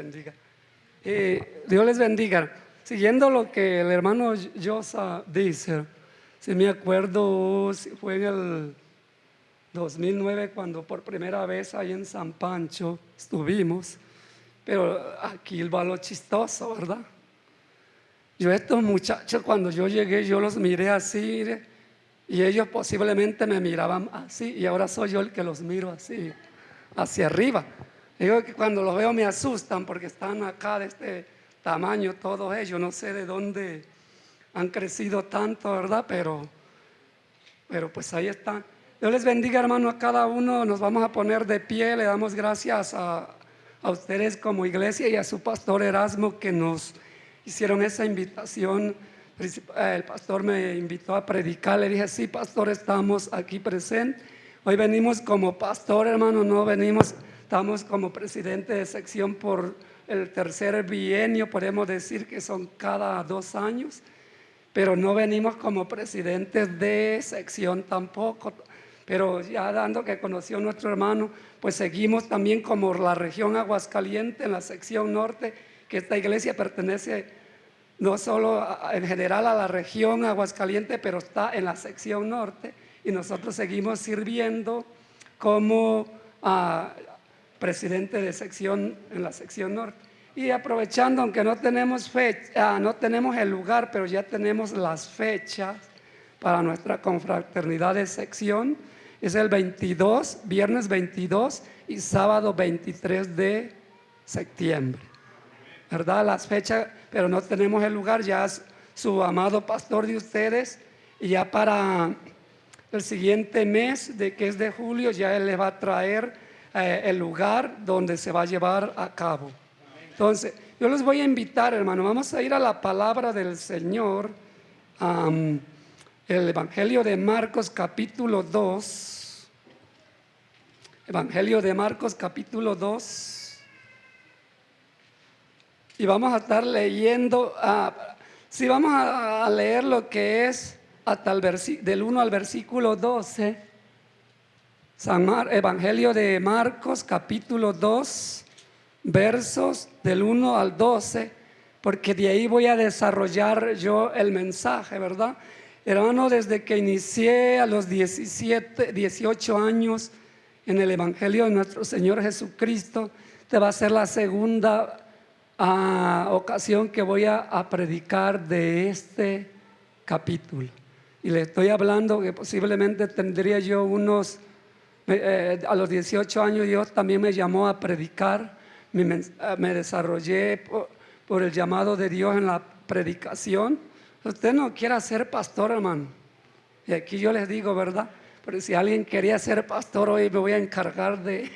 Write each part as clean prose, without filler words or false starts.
bendiga. Dios les bendiga. Siguiendo lo que el hermano Yosa dice, si me acuerdo, fue en el 2009 cuando por primera vez ahí en San Pancho estuvimos, pero aquí va lo chistoso, ¿verdad? Yo estos muchachos cuando yo llegué yo los miré así y ellos posiblemente me miraban así y ahora soy yo el que los miro así, hacia arriba. Digo que cuando los veo me asustan porque están acá de este tamaño todos ellos, no sé de dónde han crecido tanto, ¿verdad? Pero pues ahí están. Dios les bendiga, hermano, a cada uno. Nos vamos a poner de pie, le damos gracias a ustedes como iglesia y a su pastor Erasmo que nos hicieron esa invitación. El pastor me invitó a predicar, le dije, sí, pastor, estamos aquí presentes. Hoy venimos como pastor, hermano, no venimos, estamos como presidente de sección por el tercer bienio, podemos decir que son cada 2 años, pero no venimos como presidentes de sección tampoco. Pero ya dando que conoció a nuestro hermano, pues seguimos también como la región Aguascalientes en la sección norte, que esta iglesia pertenece no solo en general a la región Aguascalientes, pero está en la sección norte y nosotros seguimos sirviendo como presidente de sección en la sección norte. Y aprovechando, aunque no tenemos fecha, no tenemos el lugar, pero ya tenemos las fechas para nuestra confraternidad de sección. Es el 22, viernes 22 y sábado 23 de septiembre, ¿verdad? Las fechas, pero no tenemos el lugar, ya es su amado pastor de ustedes, y ya para el siguiente mes, que es de julio, ya él les va a traer el lugar donde se va a llevar a cabo. Entonces, yo les voy a invitar, hermano, vamos a ir a la palabra del Señor, el Evangelio de Marcos capítulo 2, Evangelio de Marcos capítulo 2, y vamos a estar leyendo, si vamos a leer lo que es hasta del 1 al versículo 12, Evangelio de Marcos capítulo 2, versos del 1 al 12, porque de ahí voy a desarrollar yo el mensaje, ¿verdad? Hermano, desde que inicié a los 18 años en el Evangelio de nuestro Señor Jesucristo, te va a ser la segunda ocasión que voy a predicar de este capítulo. Y le estoy hablando que posiblemente tendría yo a los 18 años Dios también me llamó a predicar. Me desarrollé por el llamado de Dios en la predicación. Usted no quiera ser pastor, hermano, y aquí yo les digo, ¿verdad? Pero si alguien quería ser pastor, hoy me voy a encargar de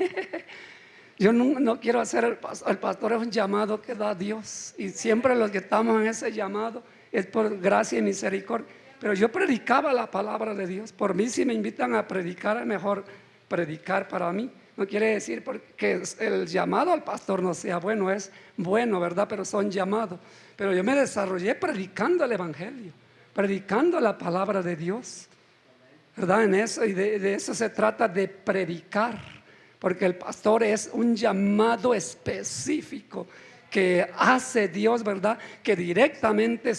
yo no quiero ser el pastor es un llamado que da Dios, y siempre los que estamos en ese llamado es por gracia y misericordia. Pero yo predicaba la palabra de Dios. Por mí, si me invitan a predicar, es mejor predicar para mí. No quiere decir que el llamado al pastor no sea bueno, es bueno, ¿verdad? Pero son llamados. Pero yo me desarrollé predicando el Evangelio, predicando la palabra de Dios, ¿verdad? En eso, y de eso se trata, de predicar, porque el pastor es un llamado específico que hace Dios, ¿verdad? Que directamente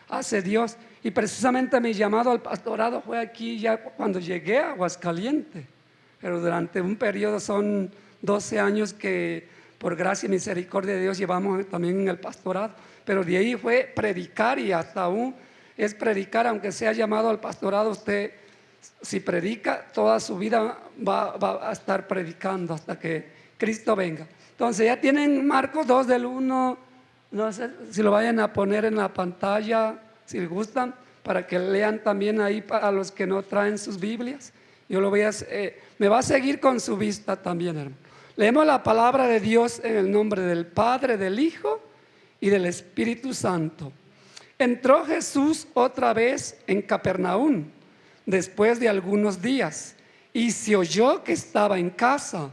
hace Dios. Y precisamente mi llamado al pastorado fue aquí ya cuando llegué a Aguascalientes. Pero durante un periodo, son 12 años que por gracia y misericordia de Dios llevamos también en el pastorado. Pero de ahí fue predicar, y hasta aún es predicar, aunque sea llamado al pastorado. Usted, si predica, toda su vida va a estar predicando hasta que Cristo venga. Entonces ya tienen Marcos 2 del 1, no sé si lo vayan a poner en la pantalla, si les gustan, para que lean también ahí para los que no traen sus Biblias. Yo me va a seguir con su vista también, hermano. Leemos la palabra de Dios en el nombre del Padre, del Hijo y del Espíritu Santo. Entró Jesús otra vez en Capernaum después de algunos días, y se oyó que estaba en casa,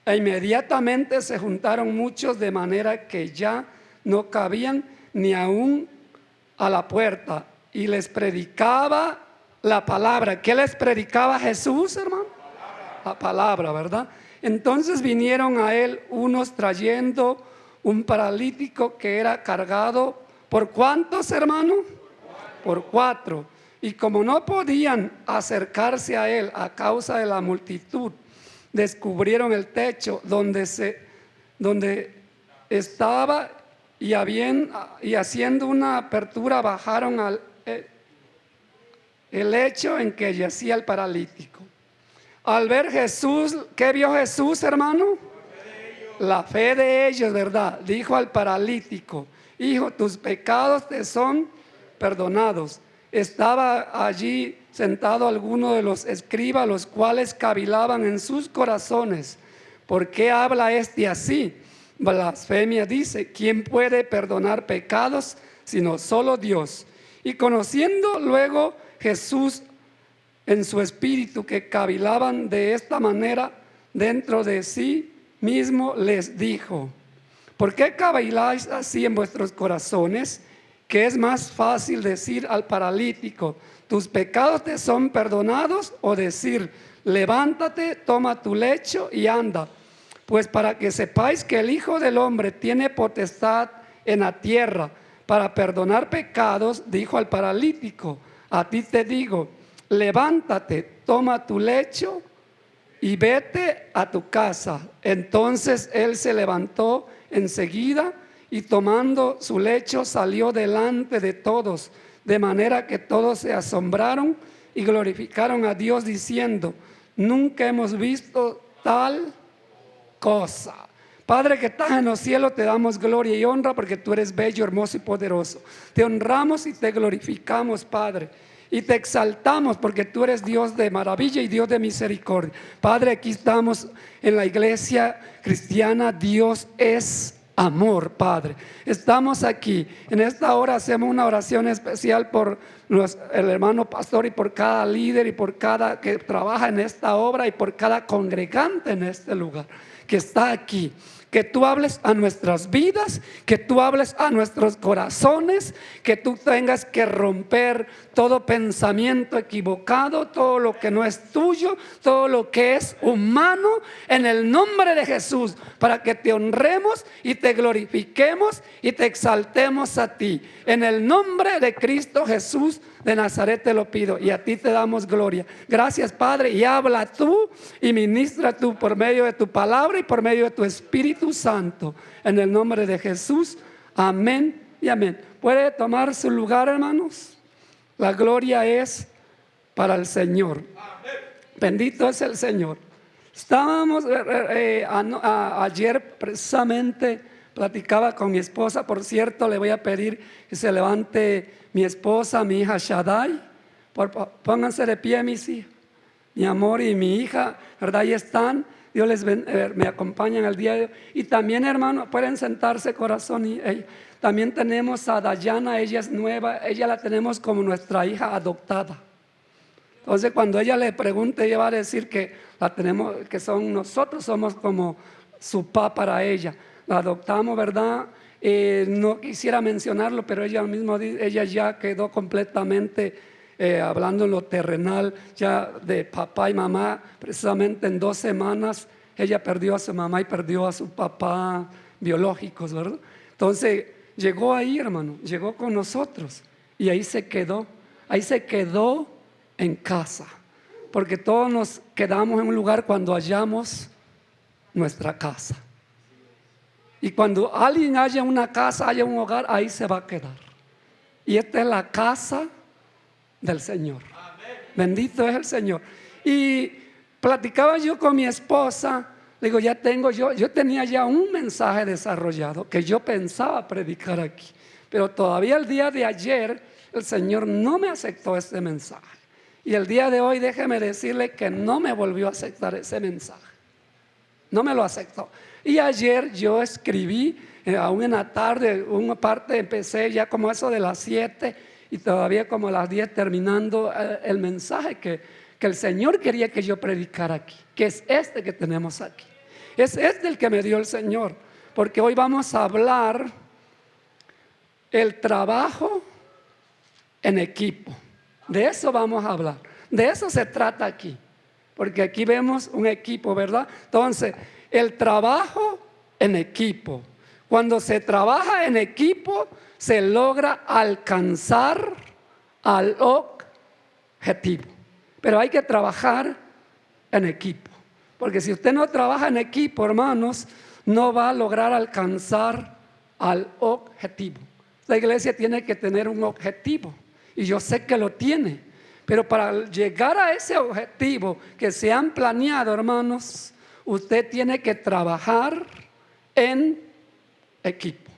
e inmediatamente se juntaron muchos, de manera que ya no cabían ni aún a la puerta, y les predicaba la palabra. ¿Qué les predicaba Jesús, hermano? La palabra, ¿verdad? Entonces vinieron a él unos trayendo un paralítico que era cargado por ¿cuántos, hermano? Por 4. Y como no podían acercarse a él a causa de la multitud, descubrieron el techo donde estaba y haciendo una apertura bajaron el lecho en que yacía el paralítico. Al ver Jesús, ¿qué vio Jesús, hermano? La fe de ellos, ¿verdad? Dijo al paralítico: hijo, tus pecados te son perdonados. Estaba allí sentado alguno de los escribas, los cuales cavilaban en sus corazones: ¿por qué habla este así? Blasfemia dice. ¿Quién puede perdonar pecados sino solo Dios? Y conociendo luego Jesús en su espíritu que cavilaban de esta manera dentro de sí mismo, les dijo: ¿por qué caviláis así en vuestros corazones? Que es más fácil decir al paralítico: tus pecados te son perdonados, o decir: levántate, toma tu lecho y anda. Pues para que sepáis que el Hijo del Hombre tiene potestad en la tierra para perdonar pecados, dijo al paralítico: a ti te digo, levántate, toma tu lecho y vete a tu casa. Entonces él se levantó enseguida y tomando su lecho salió delante de todos, de manera que todos se asombraron y glorificaron a Dios diciendo: nunca hemos visto tal cosa. Padre que estás en los cielos, te damos gloria y honra porque tú eres bello, hermoso y poderoso. Te honramos y te glorificamos, Padre, y te exaltamos porque tú eres Dios de maravilla y Dios de misericordia. Padre, aquí estamos en la iglesia cristiana. Dios es amor, Padre. Estamos aquí. En esta hora hacemos una oración especial por el hermano pastor y por cada líder y por cada que trabaja en esta obra y por cada congregante en este lugar que está aquí. Que tú hables a nuestras vidas, que tú hables a nuestros corazones, que tú tengas que romper todo pensamiento equivocado, todo lo que no es tuyo, todo lo que es humano, en el nombre de Jesús, para que te honremos y te glorifiquemos y te exaltemos a ti. En el nombre de Cristo Jesús de Nazaret te lo pido y a ti te damos gloria. Gracias, Padre, y habla tú y ministra tú por medio de tu palabra y por medio de tu Espíritu Santo, en el nombre de Jesús. Amén y amén. ¿Puede tomar su lugar, hermanos? La gloria es para el Señor. Bendito es el Señor. Estábamos ayer precisamente, platicaba con mi esposa. Por cierto, le voy a pedir que se levante mi esposa, mi hija Shaddai. Pónganse de pie, mis hijas, mi amor y mi hija, ¿verdad? Ahí están. Dios les me acompañan el día de hoy. Y también, hermano, pueden sentarse, corazón. También tenemos a Dayana. Ella es nueva. Ella la tenemos como nuestra hija adoptada. Entonces, cuando ella le pregunte, ella va a decir que la tenemos, que nosotros somos como su papá para ella. La adoptamos, ¿verdad? No quisiera mencionarlo, pero ella ya quedó completamente hablando en lo terrenal, ya de papá y mamá. Precisamente en 2 semanas ella perdió a su mamá y perdió a su papá biológicos, ¿verdad? Entonces llegó ahí, hermano, llegó con nosotros y ahí se quedó en casa, porque todos nos quedamos en un lugar cuando hallamos nuestra casa. Y cuando alguien haya una casa, haya un hogar, ahí se va a quedar. Y esta es la casa del Señor. Amén. Bendito es el Señor. Y platicaba yo con mi esposa. Digo, yo tenía ya un mensaje desarrollado que yo pensaba predicar aquí, pero todavía el día de ayer el Señor no me aceptó ese mensaje. Y el día de hoy déjeme decirle que no me volvió a aceptar ese mensaje. No me lo aceptó. Y ayer yo escribí, aún en la tarde, una parte empecé ya como eso de las 7 y todavía como a las 10 terminando el mensaje que el Señor quería que yo predicara aquí, que es este que tenemos aquí. Es este el que me dio el Señor, porque hoy vamos a hablar el trabajo en equipo. De eso vamos a hablar, de eso se trata aquí. porque aquí vemos un equipo, ¿verdad? Entonces, el trabajo en equipo. Cuando se trabaja en equipo, se logra alcanzar al objetivo. Pero hay que trabajar en equipo, porque si usted no trabaja en equipo, hermanos, no va a lograr alcanzar al objetivo. La iglesia tiene que tener un objetivo, y yo sé que lo tiene, pero para llegar a ese objetivo que se han planeado, hermanos, usted tiene que trabajar en equipo.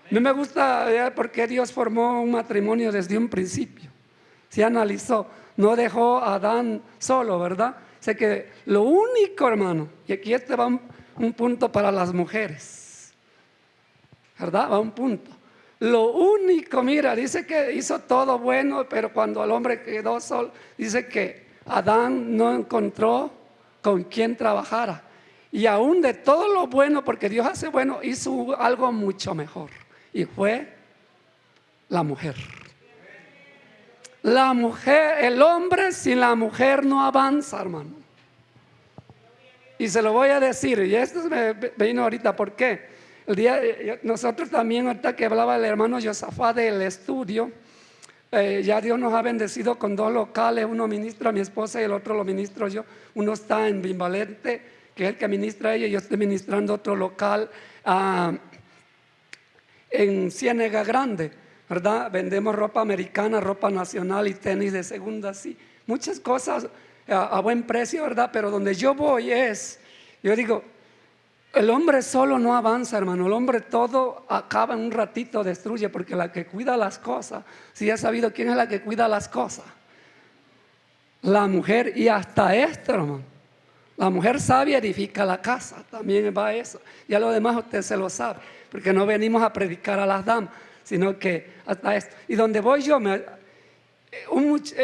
A mí me gusta ver por qué Dios formó un matrimonio desde un principio. Se analizó, no dejó a Adán solo, ¿verdad? Sé que lo único, hermano, y aquí va un punto para las mujeres, ¿verdad? Va un punto. Lo único, mira, dice que hizo todo bueno, pero cuando el hombre quedó solo, dice que Adán no encontró con quien trabajara. Y aún de todo lo bueno, porque Dios hace bueno, hizo algo mucho mejor. Y fue la mujer. La mujer, el hombre sin la mujer no avanza, hermano. Y se lo voy a decir, y esto me vino ahorita, ¿por qué? Nosotros también, ahorita que hablaba el hermano Josafá del estudio, ya Dios nos ha bendecido con 2 locales, uno ministra a mi esposa y el otro lo ministro yo. Uno está en Bimbalente, que es el que ministra ella, y yo estoy ministrando otro local en Ciénega Grande, ¿verdad? Vendemos ropa americana, ropa nacional y tenis de segunda, sí, muchas cosas a buen precio, ¿verdad? Pero donde yo voy yo digo, el hombre solo no avanza, hermano. El hombre todo acaba en un ratito, destruye, porque la que cuida las cosas, si has sabido quién es la que cuida las cosas, la mujer. Y hasta esto, hermano, la mujer sabia edifica la casa, también va eso. Ya lo demás usted se lo sabe, porque no venimos a predicar a las damas, sino que hasta esto. Y donde voy yo,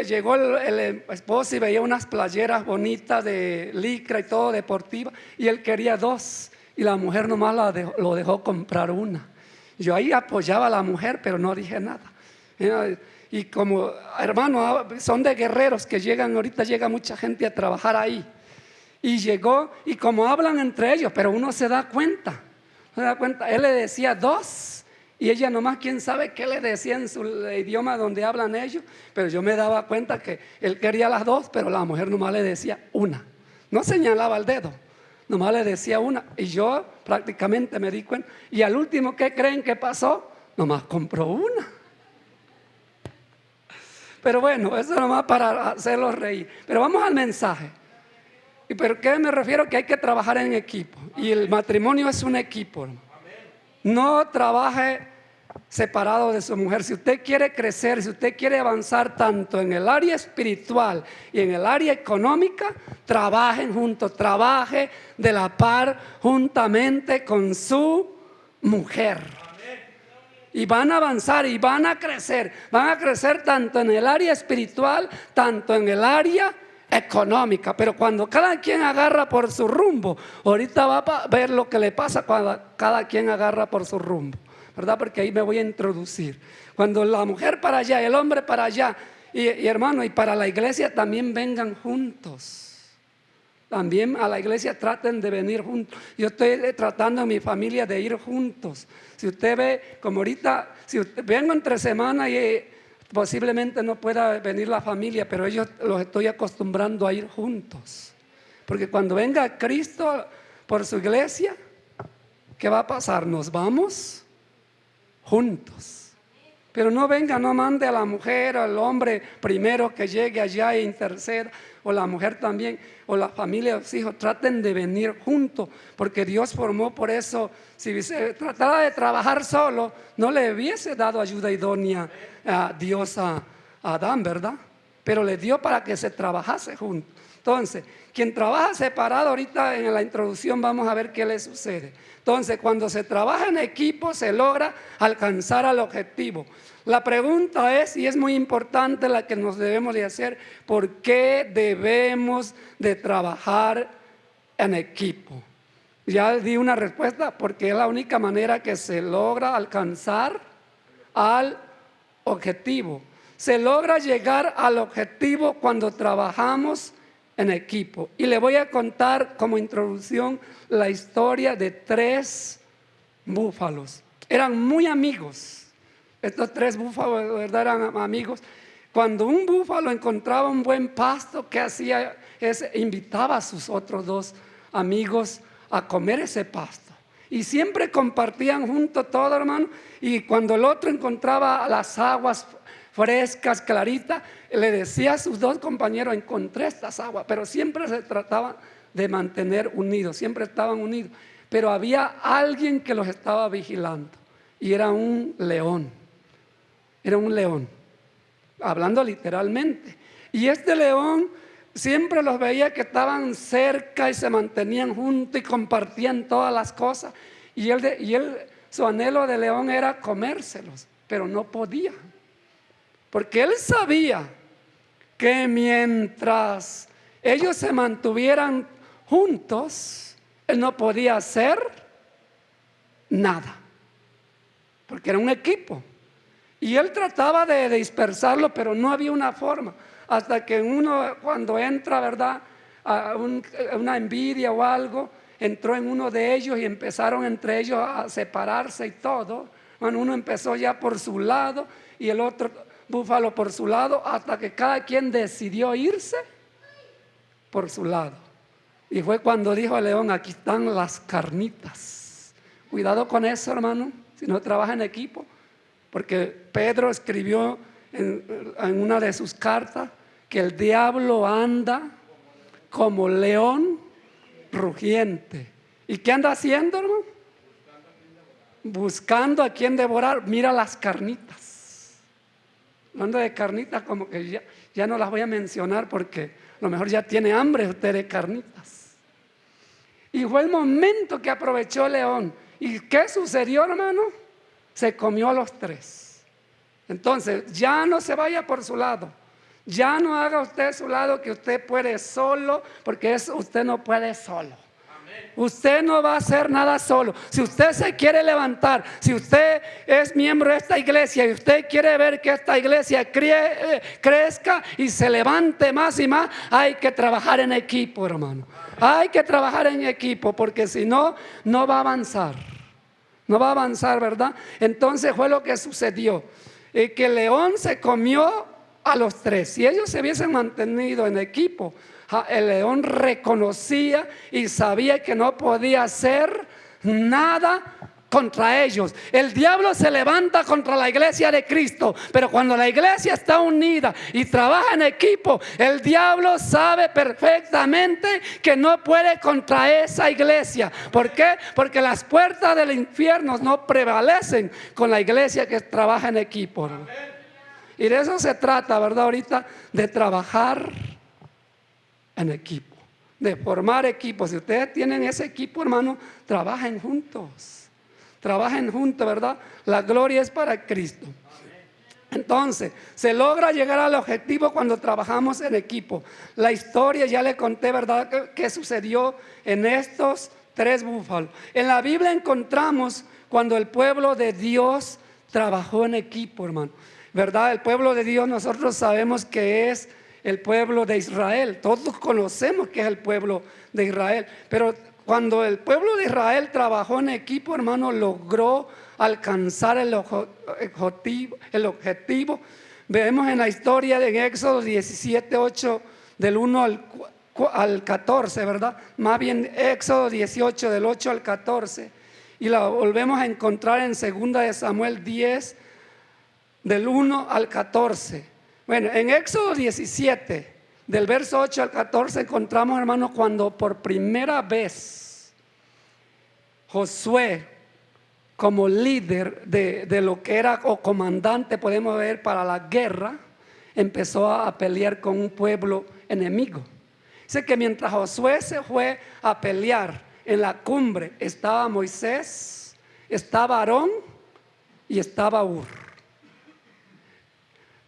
llegó el esposo y veía unas playeras bonitas de licra y todo, deportiva, y él quería 2. Y la mujer nomás lo dejó comprar una. Yo ahí apoyaba a la mujer, pero no dije nada. Y como, hermano, son de guerreros que llegan, ahorita llega mucha gente a trabajar ahí. Y llegó, y como hablan entre ellos, pero uno se da cuenta. Él le decía 2, y ella nomás, quién sabe qué le decía en su idioma donde hablan ellos. Pero yo me daba cuenta que él quería las 2, pero la mujer nomás le decía una. No señalaba el dedo, nomás le decía una. Y yo prácticamente me di cuenta. Y al último, ¿qué creen que pasó? Nomás compró una. Pero bueno, eso nomás para hacerlos reír. Pero vamos al mensaje. ¿Y por qué me refiero? Que hay que trabajar en equipo. Y el matrimonio es un equipo. No trabaje separado de su mujer. Si usted quiere crecer, si usted quiere avanzar tanto en el área espiritual y en el área económica, trabajen juntos, trabaje de la par juntamente con su mujer. Y van a avanzar y van a crecer tanto en el área espiritual, tanto en el área económica. Pero cuando cada quien agarra por su rumbo, ahorita va a ver lo que le pasa cuando cada quien agarra por su rumbo, ¿verdad? Porque ahí me voy a introducir. Cuando la mujer para allá, el hombre para allá, y hermano, y para la iglesia también vengan juntos. También a la iglesia traten de venir juntos. Yo estoy tratando en mi familia de ir juntos. Si usted ve, como ahorita, si vengo entre semana y posiblemente no pueda venir la familia, pero ellos los estoy acostumbrando a ir juntos. Porque cuando venga Cristo por su iglesia, ¿qué va a pasar? Nos vamos juntos. Pero no venga, no mande a la mujer o al hombre primero que llegue allá e interceda, o la mujer también, o la familia, los hijos, traten de venir juntos, porque Dios formó por eso. Si se tratara de trabajar solo, no le hubiese dado ayuda idónea a Dios a Adán, ¿verdad? Pero le dio para que se trabajase juntos. Entonces, quien trabaja separado, ahorita en la introducción vamos a ver qué le sucede. Entonces, cuando se trabaja en equipo, se logra alcanzar al objetivo. La pregunta es, y es muy importante la que nos debemos de hacer, ¿por qué debemos de trabajar en equipo? Ya di una respuesta, porque es la única manera que se logra alcanzar al objetivo. Se logra llegar al objetivo cuando trabajamos en equipo. Y le voy a contar como introducción la historia de 3 búfalos. Eran muy amigos. Estos 3 búfalos de verdad eran amigos. Cuando un búfalo encontraba un buen pasto, ¿qué hacía? Invitaba a sus otros 2 amigos a comer ese pasto. Y siempre compartían juntos todo, hermano. Y cuando el otro encontraba las aguas frescas, claritas, le decía a sus 2 compañeros: encontré estas aguas. Pero siempre se trataba de mantener unidos, siempre estaban unidos. Pero había alguien que los estaba vigilando, y era un león. Era un león, hablando literalmente. Y este león siempre los veía que estaban cerca y se mantenían juntos y compartían todas las cosas. Y su anhelo de león era comérselos, pero no podía. Porque él sabía que mientras ellos se mantuvieran juntos, él no podía hacer nada, porque era un equipo. Y él trataba de dispersarlo, pero no había una forma. Hasta que uno, cuando entra, ¿verdad?, a una envidia o algo, entró en uno de ellos y empezaron entre ellos a separarse y todo. Bueno, uno empezó ya por su lado y el otro búfalo por su lado, hasta que cada quien decidió irse por su lado. Y fue cuando dijo el león: aquí están las carnitas. Cuidado con eso, hermano, si no trabaja en equipo. Porque Pedro escribió en una de sus cartas que el diablo anda como león rugiente. ¿Y qué anda haciendo, hermano? Buscando a quien devorar. Mira las carnitas. Hablando de carnitas, como que ya no las voy a mencionar, porque a lo mejor ya tiene hambre usted de carnitas. Y fue el momento que aprovechó el león. ¿Y qué sucedió, hermano? Se comió a los 3. Entonces, ya no se vaya por su lado. Ya no haga usted su lado, que usted puede solo, porque usted no puede solo. Usted no va a hacer nada solo. Si usted se quiere levantar, si usted es miembro de esta iglesia y usted quiere ver que esta iglesia crezca y se levante más y más, hay que trabajar en equipo, hermano. Hay que trabajar en equipo, porque si no, no va a avanzar. No va a avanzar, ¿verdad? Entonces fue lo que sucedió, que el león se comió a los 3. Si ellos se hubiesen mantenido en equipo, el león reconocía y sabía que no podía hacer nada contra ellos. El diablo se levanta contra la iglesia de Cristo, pero cuando la iglesia está unida y trabaja en equipo, el diablo sabe perfectamente que no puede contra esa iglesia. ¿Por qué? Porque las puertas del infierno no prevalecen con la iglesia que trabaja en equipo. Y de eso se trata, ¿verdad? Ahorita, de trabajar en equipo, de formar equipos. Si ustedes tienen ese equipo, hermano, trabajen juntos. Trabajen juntos, ¿verdad? La gloria es para Cristo. Entonces, se logra llegar al objetivo cuando trabajamos en equipo. La historia ya le conté, ¿verdad?, qué sucedió en estos 3 búfalos. En la Biblia encontramos cuando el pueblo de Dios trabajó en equipo, hermano, ¿verdad? El pueblo de Dios, nosotros sabemos que es el pueblo de Israel. Todos conocemos que es el pueblo de Israel, pero cuando el pueblo de Israel trabajó en equipo, hermano, logró alcanzar el objetivo. Vemos en la historia de Éxodo 17, 8, del 1 al 14, ¿verdad? Más bien Éxodo 18, del 8 al 14. Y la volvemos a encontrar en 2 de Samuel 10, del 1 al 14. Bueno, en Éxodo 17, del verso 8 al 14, encontramos, hermano, cuando por primera vez Josué, como líder de lo que era, o comandante, podemos ver, para la guerra, empezó a pelear con un pueblo enemigo. Dice que mientras Josué se fue a pelear, en la cumbre estaba Moisés, estaba Aarón y estaba Hur.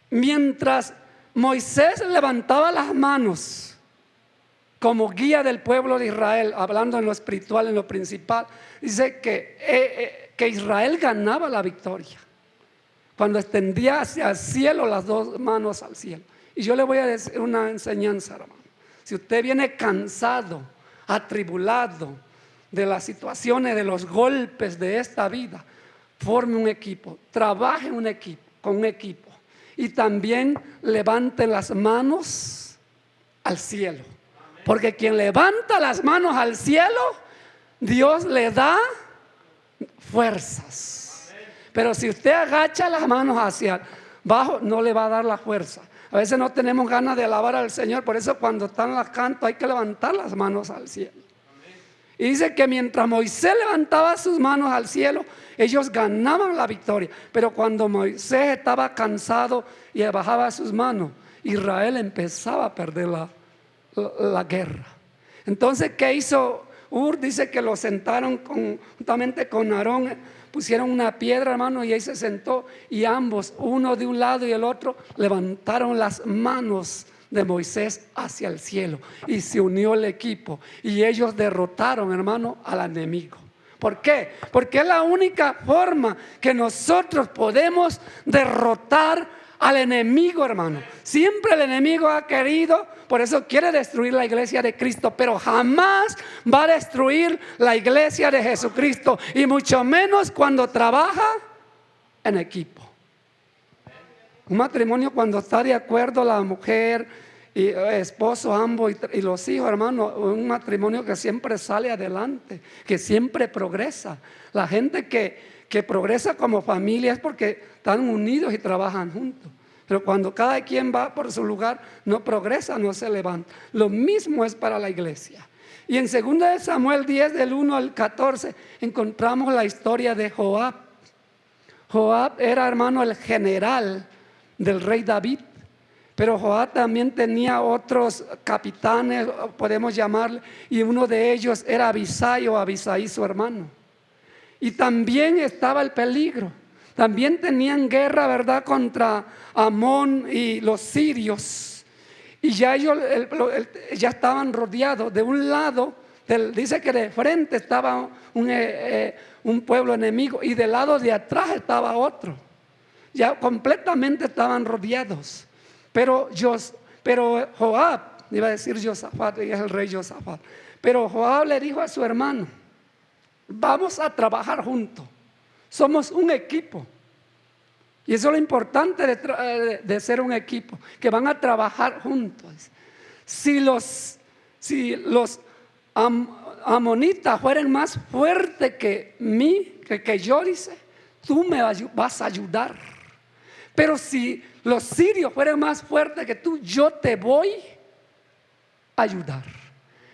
Mientras Moisés levantaba las manos como guía del pueblo de Israel, hablando en lo espiritual, en lo principal, dice que Israel ganaba la victoria cuando extendía hacia el cielo las 2 manos al cielo. Y yo le voy a decir una enseñanza, hermano. Si usted viene cansado, atribulado de las situaciones, de los golpes de esta vida, forme un equipo, trabaje con un equipo y también levante las manos al cielo. Porque quien levanta las manos al cielo, Dios le da fuerzas. Pero si usted agacha las manos hacia abajo, no le va a dar la fuerza. A veces no tenemos ganas de alabar al Señor, por eso cuando están los cantos hay que levantar las manos al cielo. Y dice que mientras Moisés levantaba sus manos al cielo, ellos ganaban la victoria. Pero cuando Moisés estaba cansado y bajaba sus manos, Israel empezaba a perder la guerra. Entonces, ¿qué hizo Ur? Dice que lo sentaron juntamente con Aarón, pusieron una piedra, hermano, y ahí se sentó, y ambos, uno de un lado y el otro, levantaron las manos de Moisés hacia el cielo, y se unió el equipo, y ellos derrotaron, hermano, al enemigo. ¿Por qué? Porque es la única forma que nosotros podemos derrotar al enemigo, hermano. Siempre el enemigo ha querido, por eso quiere destruir la iglesia de Cristo, pero jamás va a destruir la iglesia de Jesucristo, y mucho menos cuando trabaja en equipo. Un matrimonio, cuando está de acuerdo la mujer y esposo ambos y los hijos, hermano, un matrimonio que siempre sale adelante, que siempre progresa. La gente que progresa como familia es porque están unidos y trabajan juntos. Pero cuando cada quien va por su lugar, no progresa, no se levanta. Lo mismo es para la iglesia. Y en 2 Samuel 10, del 1 al 14, encontramos la historia de Joab. Joab era, hermano, el general del rey David. Pero Joab también tenía otros capitanes, podemos llamarle, y uno de ellos era Abisai su hermano. Y también estaba el peligro. También tenían guerra, ¿verdad?, contra Amón y los sirios. Y ya ellos ya estaban rodeados. De un lado, dice que de frente estaba un pueblo enemigo, y del lado de atrás estaba otro. Ya completamente estaban rodeados. Pero Joab, iba a decir Josafat, y es el rey Josafat. Pero Joab le dijo a su hermano: vamos a trabajar juntos. Somos un equipo. Y eso es lo importante de ser un equipo, que van a trabajar juntos. Si los amonitas fueran más fuertes que yo, dice, tú me vas a ayudar. Pero si los sirios fueran más fuertes que tú, yo te voy a ayudar.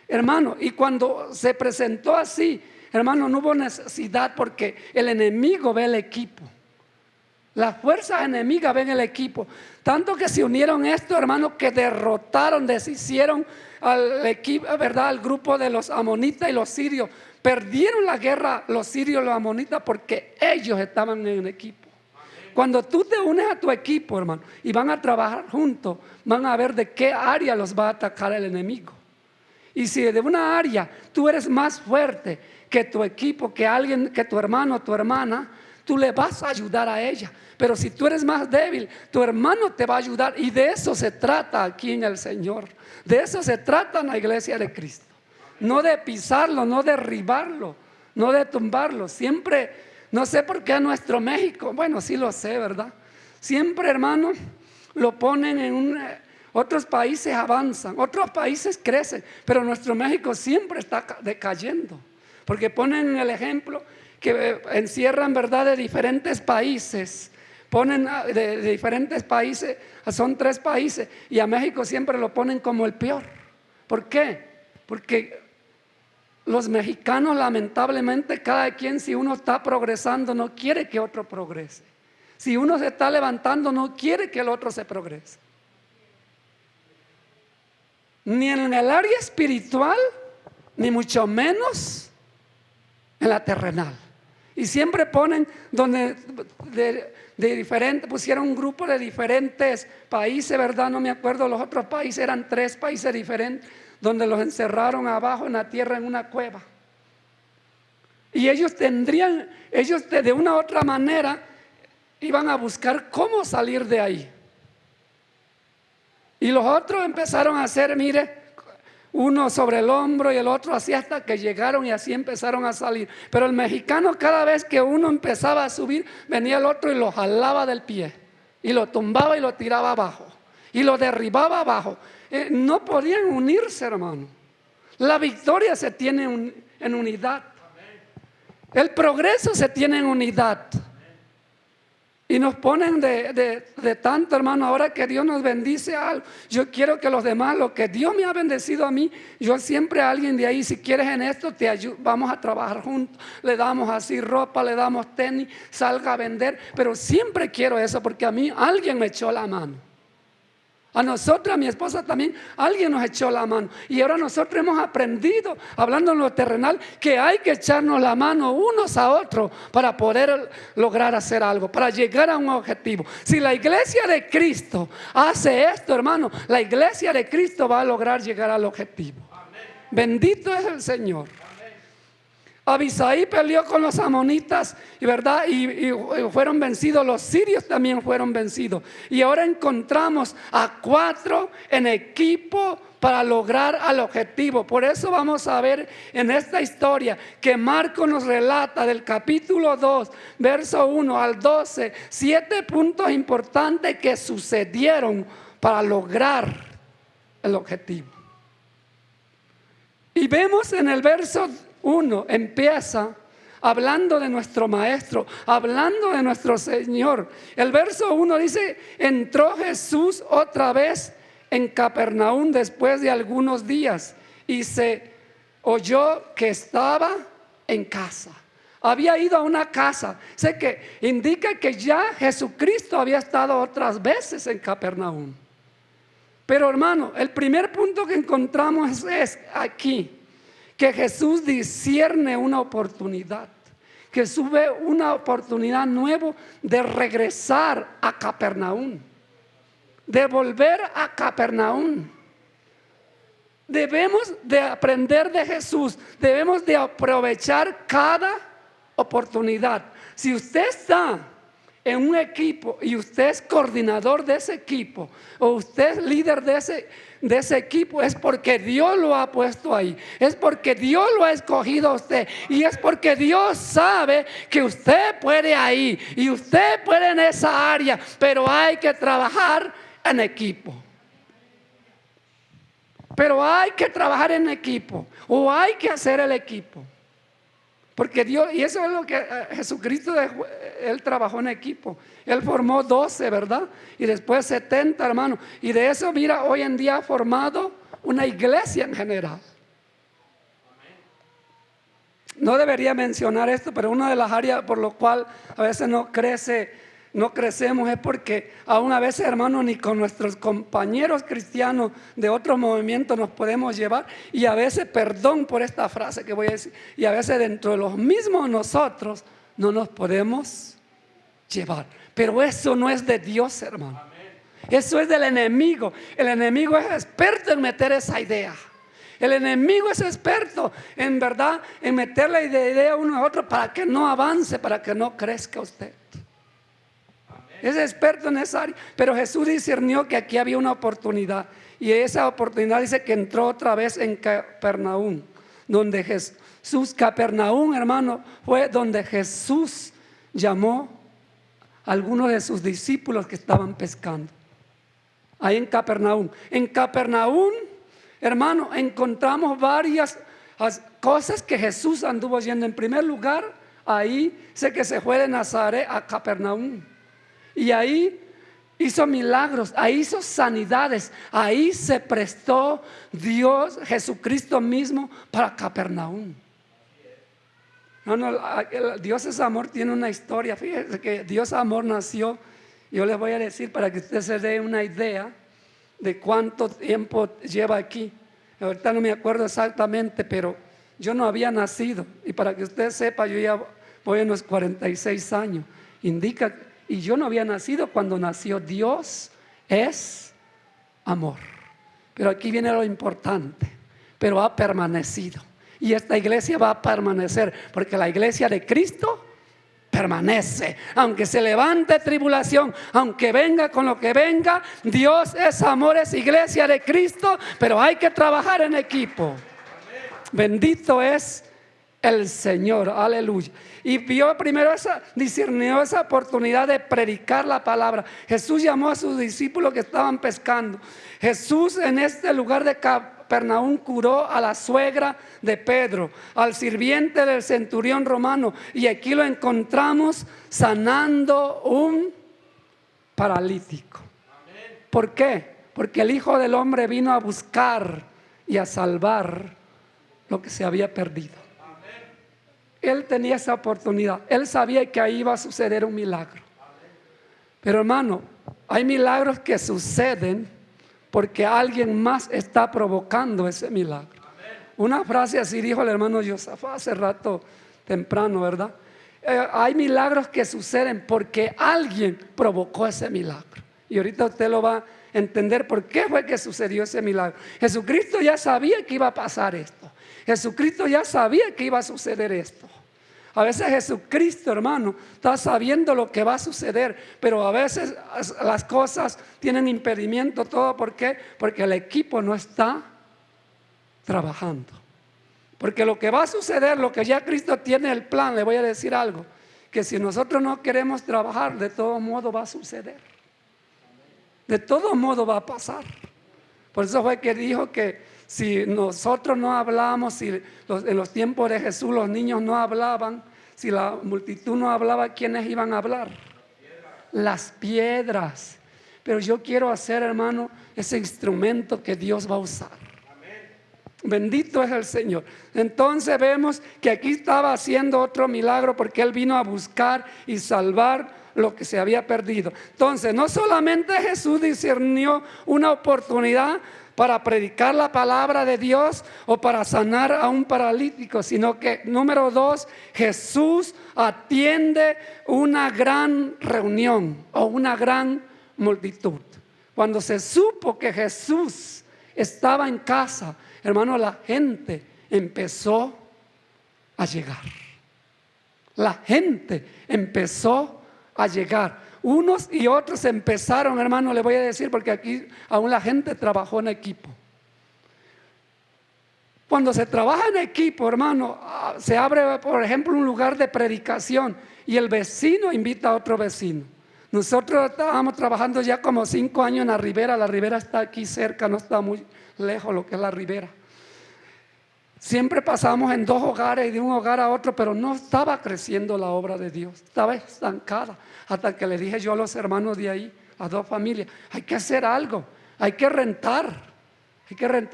Hermano, y cuando se presentó así, hermano, no hubo necesidad, porque el enemigo ve el equipo. Las fuerzas enemigas ven el equipo. Tanto que se unieron estos, hermanos, que derrotaron, deshicieron al equipo, ¿verdad?, al grupo de los amonitas y los sirios. Perdieron la guerra los sirios y los amonitas porque ellos estaban en equipo. Cuando tú te unes a tu equipo, hermano, y van a trabajar juntos, van a ver de qué área los va a atacar el enemigo. Y si de una área tú eres más fuerte que tu equipo, que alguien, que tu hermano o tu hermana, tú le vas a ayudar a ella. Pero si tú eres más débil, tu hermano te va a ayudar. Y de eso se trata aquí en el Señor. De eso se trata en la iglesia de Cristo. No de pisarlo, no de derribarlo, no de tumbarlo. Siempre... No sé por qué a nuestro México, bueno, sí lo sé, ¿verdad? Siempre, hermano, lo ponen en otros países avanzan, otros países crecen, pero nuestro México siempre está decayendo. Porque ponen el ejemplo que encierran, ¿verdad?, de diferentes países. Ponen de diferentes países, son 3 países, y a México siempre lo ponen como el peor. ¿Por qué? Porque los mexicanos, lamentablemente, cada quien, si uno está progresando, no quiere que otro progrese. Si uno se está levantando, no quiere que el otro se progrese. Ni en el área espiritual, ni mucho menos en la terrenal. Y siempre ponen de diferentes, pusieron un grupo de diferentes países, ¿verdad? No me acuerdo, los otros países eran 3 países diferentes, donde los encerraron abajo en la tierra en una cueva. Y ellos de una u otra manera iban a buscar cómo salir de ahí. Y los otros empezaron a hacer, mire, uno sobre el hombro y el otro así, hasta que llegaron y así empezaron a salir. Pero el mexicano, cada vez que uno empezaba a subir, venía el otro y lo jalaba del pie y lo tumbaba y lo tiraba abajo y lo derribaba abajo. No podían unirse, hermano. La victoria se tiene en unidad. El progreso se tiene en unidad. Y nos ponen de tanto, hermano. Ahora que Dios nos bendice algo, yo quiero que los demás, lo que Dios me ha bendecido a mí, yo siempre a alguien de ahí, si quieres en esto, te ayudo, vamos a trabajar juntos. Le damos así ropa, le damos tenis, salga a vender. Pero siempre quiero eso, porque a mí alguien me echó la mano. A nosotros, a mi esposa también, alguien nos echó la mano. Y ahora nosotros hemos aprendido, hablando en lo terrenal, que hay que echarnos la mano unos a otros para poder lograr hacer algo, para llegar a un objetivo. Si la iglesia de Cristo hace esto, hermano, la iglesia de Cristo va a lograr llegar al objetivo. Amén. Bendito es el Señor. Abisaí peleó con los amonitas, ¿verdad? Y fueron vencidos. Los sirios también fueron vencidos. Y ahora encontramos a 4 en equipo para lograr al objetivo. Por eso vamos a ver en esta historia que Marcos nos relata del capítulo 2, verso 1 al 12, 7 puntos importantes que sucedieron para lograr el objetivo. Y vemos en el verso 1, empieza hablando de nuestro maestro, hablando de nuestro Señor. El verso 1 dice: entró Jesús otra vez en Capernaum después de algunos días y se oyó que estaba en casa. Había ido a una casa. Sé que indica que ya Jesucristo había estado otras veces en Capernaum. Pero hermano, el primer punto que encontramos es aquí, que Jesús discierne una oportunidad. Jesús ve una oportunidad nueva de regresar a Capernaum, de volver a Capernaum. Debemos de aprender de Jesús, debemos de aprovechar cada oportunidad. Si usted está en un equipo y usted es coordinador de ese equipo, o usted es líder de ese equipo, es porque Dios lo ha puesto ahí, es porque Dios lo ha escogido a usted, y es porque Dios sabe que usted puede ahí y usted puede en esa área, pero hay que trabajar en equipo. Pero hay que trabajar en equipo, o hay que hacer el equipo. Porque Dios, y eso es lo que Jesucristo, Él trabajó en equipo. Él formó 12, ¿verdad? Y después 70, hermanos. Y de eso, mira, hoy en día ha formado una iglesia en general. No debería mencionar esto, pero una de las áreas por lo cual a veces no crecemos es porque aún a veces, hermanos, ni con nuestros compañeros cristianos de otros movimientos nos podemos llevar. Y a veces, perdón por esta frase que voy a decir, y a veces dentro de los mismos nosotros no nos podemos llevar. Pero eso no es de Dios, hermano. Eso es del enemigo. El enemigo es experto en meter esa idea. El enemigo es experto en verdad en meterle idea uno a otro para que no avance, para que no crezca usted. Es experto en esa área. Pero Jesús discernió que aquí había una oportunidad, y esa oportunidad dice que entró otra vez en Capernaum, donde Jesús, Capernaum, hermano, fue donde Jesús llamó a algunos de sus discípulos que estaban pescando. Ahí en Capernaum. En Capernaum, hermano, encontramos varias cosas que Jesús anduvo haciendo. En primer lugar, ahí sé que se fue de Nazaret a Capernaum. Y ahí hizo milagros, ahí hizo sanidades, ahí se prestó Dios, Jesucristo mismo, para Capernaum. Dios es amor, tiene una historia. Fíjense que Dios amor nació, yo les voy a decir para que usted se dé una idea de cuánto tiempo lleva aquí. Ahorita no me acuerdo exactamente, pero yo no había nacido. Y para que usted sepa, yo ya voy a unos 46 años. Indica que y yo no había nacido cuando nació. Dios es amor. Pero aquí viene lo importante. Pero ha permanecido. Y esta iglesia va a permanecer, porque la iglesia de Cristo permanece. Aunque se levante tribulación, aunque venga con lo que venga, Dios es amor, es iglesia de Cristo, pero hay que trabajar en equipo. Bendito es el Señor, aleluya. Y vio primero discernió esa oportunidad de predicar la palabra. Jesús llamó a sus discípulos que estaban pescando. Jesús en este lugar de Capernaum curó a la suegra de Pedro, al sirviente del centurión romano, y aquí lo encontramos sanando un paralítico. ¿Por qué? Porque el Hijo del Hombre vino a buscar y a salvar lo que se había perdido. Él tenía esa oportunidad. Él sabía que ahí iba a suceder un milagro. Pero hermano, hay milagros que suceden porque alguien más está provocando ese milagro. Una frase así dijo el hermano Josafat hace rato temprano, ¿verdad? Hay milagros que suceden porque alguien provocó ese milagro. Y ahorita usted lo va a entender por qué fue que sucedió ese milagro. Jesucristo ya sabía que iba a pasar esto. Jesucristo ya sabía que iba a suceder esto. A veces Jesucristo, hermano, está sabiendo lo que va a suceder, pero a veces las cosas tienen impedimento. ¿Todo por qué? Porque el equipo no está trabajando. Porque lo que va a suceder, lo que ya Cristo tiene el plan, le voy a decir algo, que si nosotros no queremos trabajar, de todo modo va a suceder. De todo modo va a pasar. Por eso fue que dijo que si nosotros no hablamos, si en los tiempos de Jesús los niños no hablaban, si la multitud no hablaba, ¿quiénes iban a hablar? Las piedras. Pero yo quiero hacer, hermano, ese instrumento que Dios va a usar. Bendito es el Señor. Entonces vemos que aquí estaba haciendo otro milagro porque Él vino a buscar y salvar lo que se había perdido. Entonces no solamente Jesús discernió una oportunidad para predicar la palabra de Dios o para sanar a un paralítico, sino que número 2, Jesús atiende una gran reunión o una gran multitud. Cuando se supo que Jesús estaba en casa, hermano, la gente empezó a llegar. La gente empezó a llegar. Unos y otros empezaron, hermano, le voy a decir, porque aquí aún la gente trabajó en equipo. Cuando se trabaja en equipo, hermano, se abre, por ejemplo, un lugar de predicación y el vecino invita a otro vecino. Nosotros estábamos trabajando ya como 5 años en la Ribera. La Ribera está aquí cerca, no está muy lejos lo que es la Ribera. Siempre pasamos en 2 hogares y de un hogar a otro, pero no estaba creciendo la obra de Dios, estaba estancada. Hasta que le dije yo a los hermanos de ahí, a 2 familias, hay que hacer algo, hay que rentar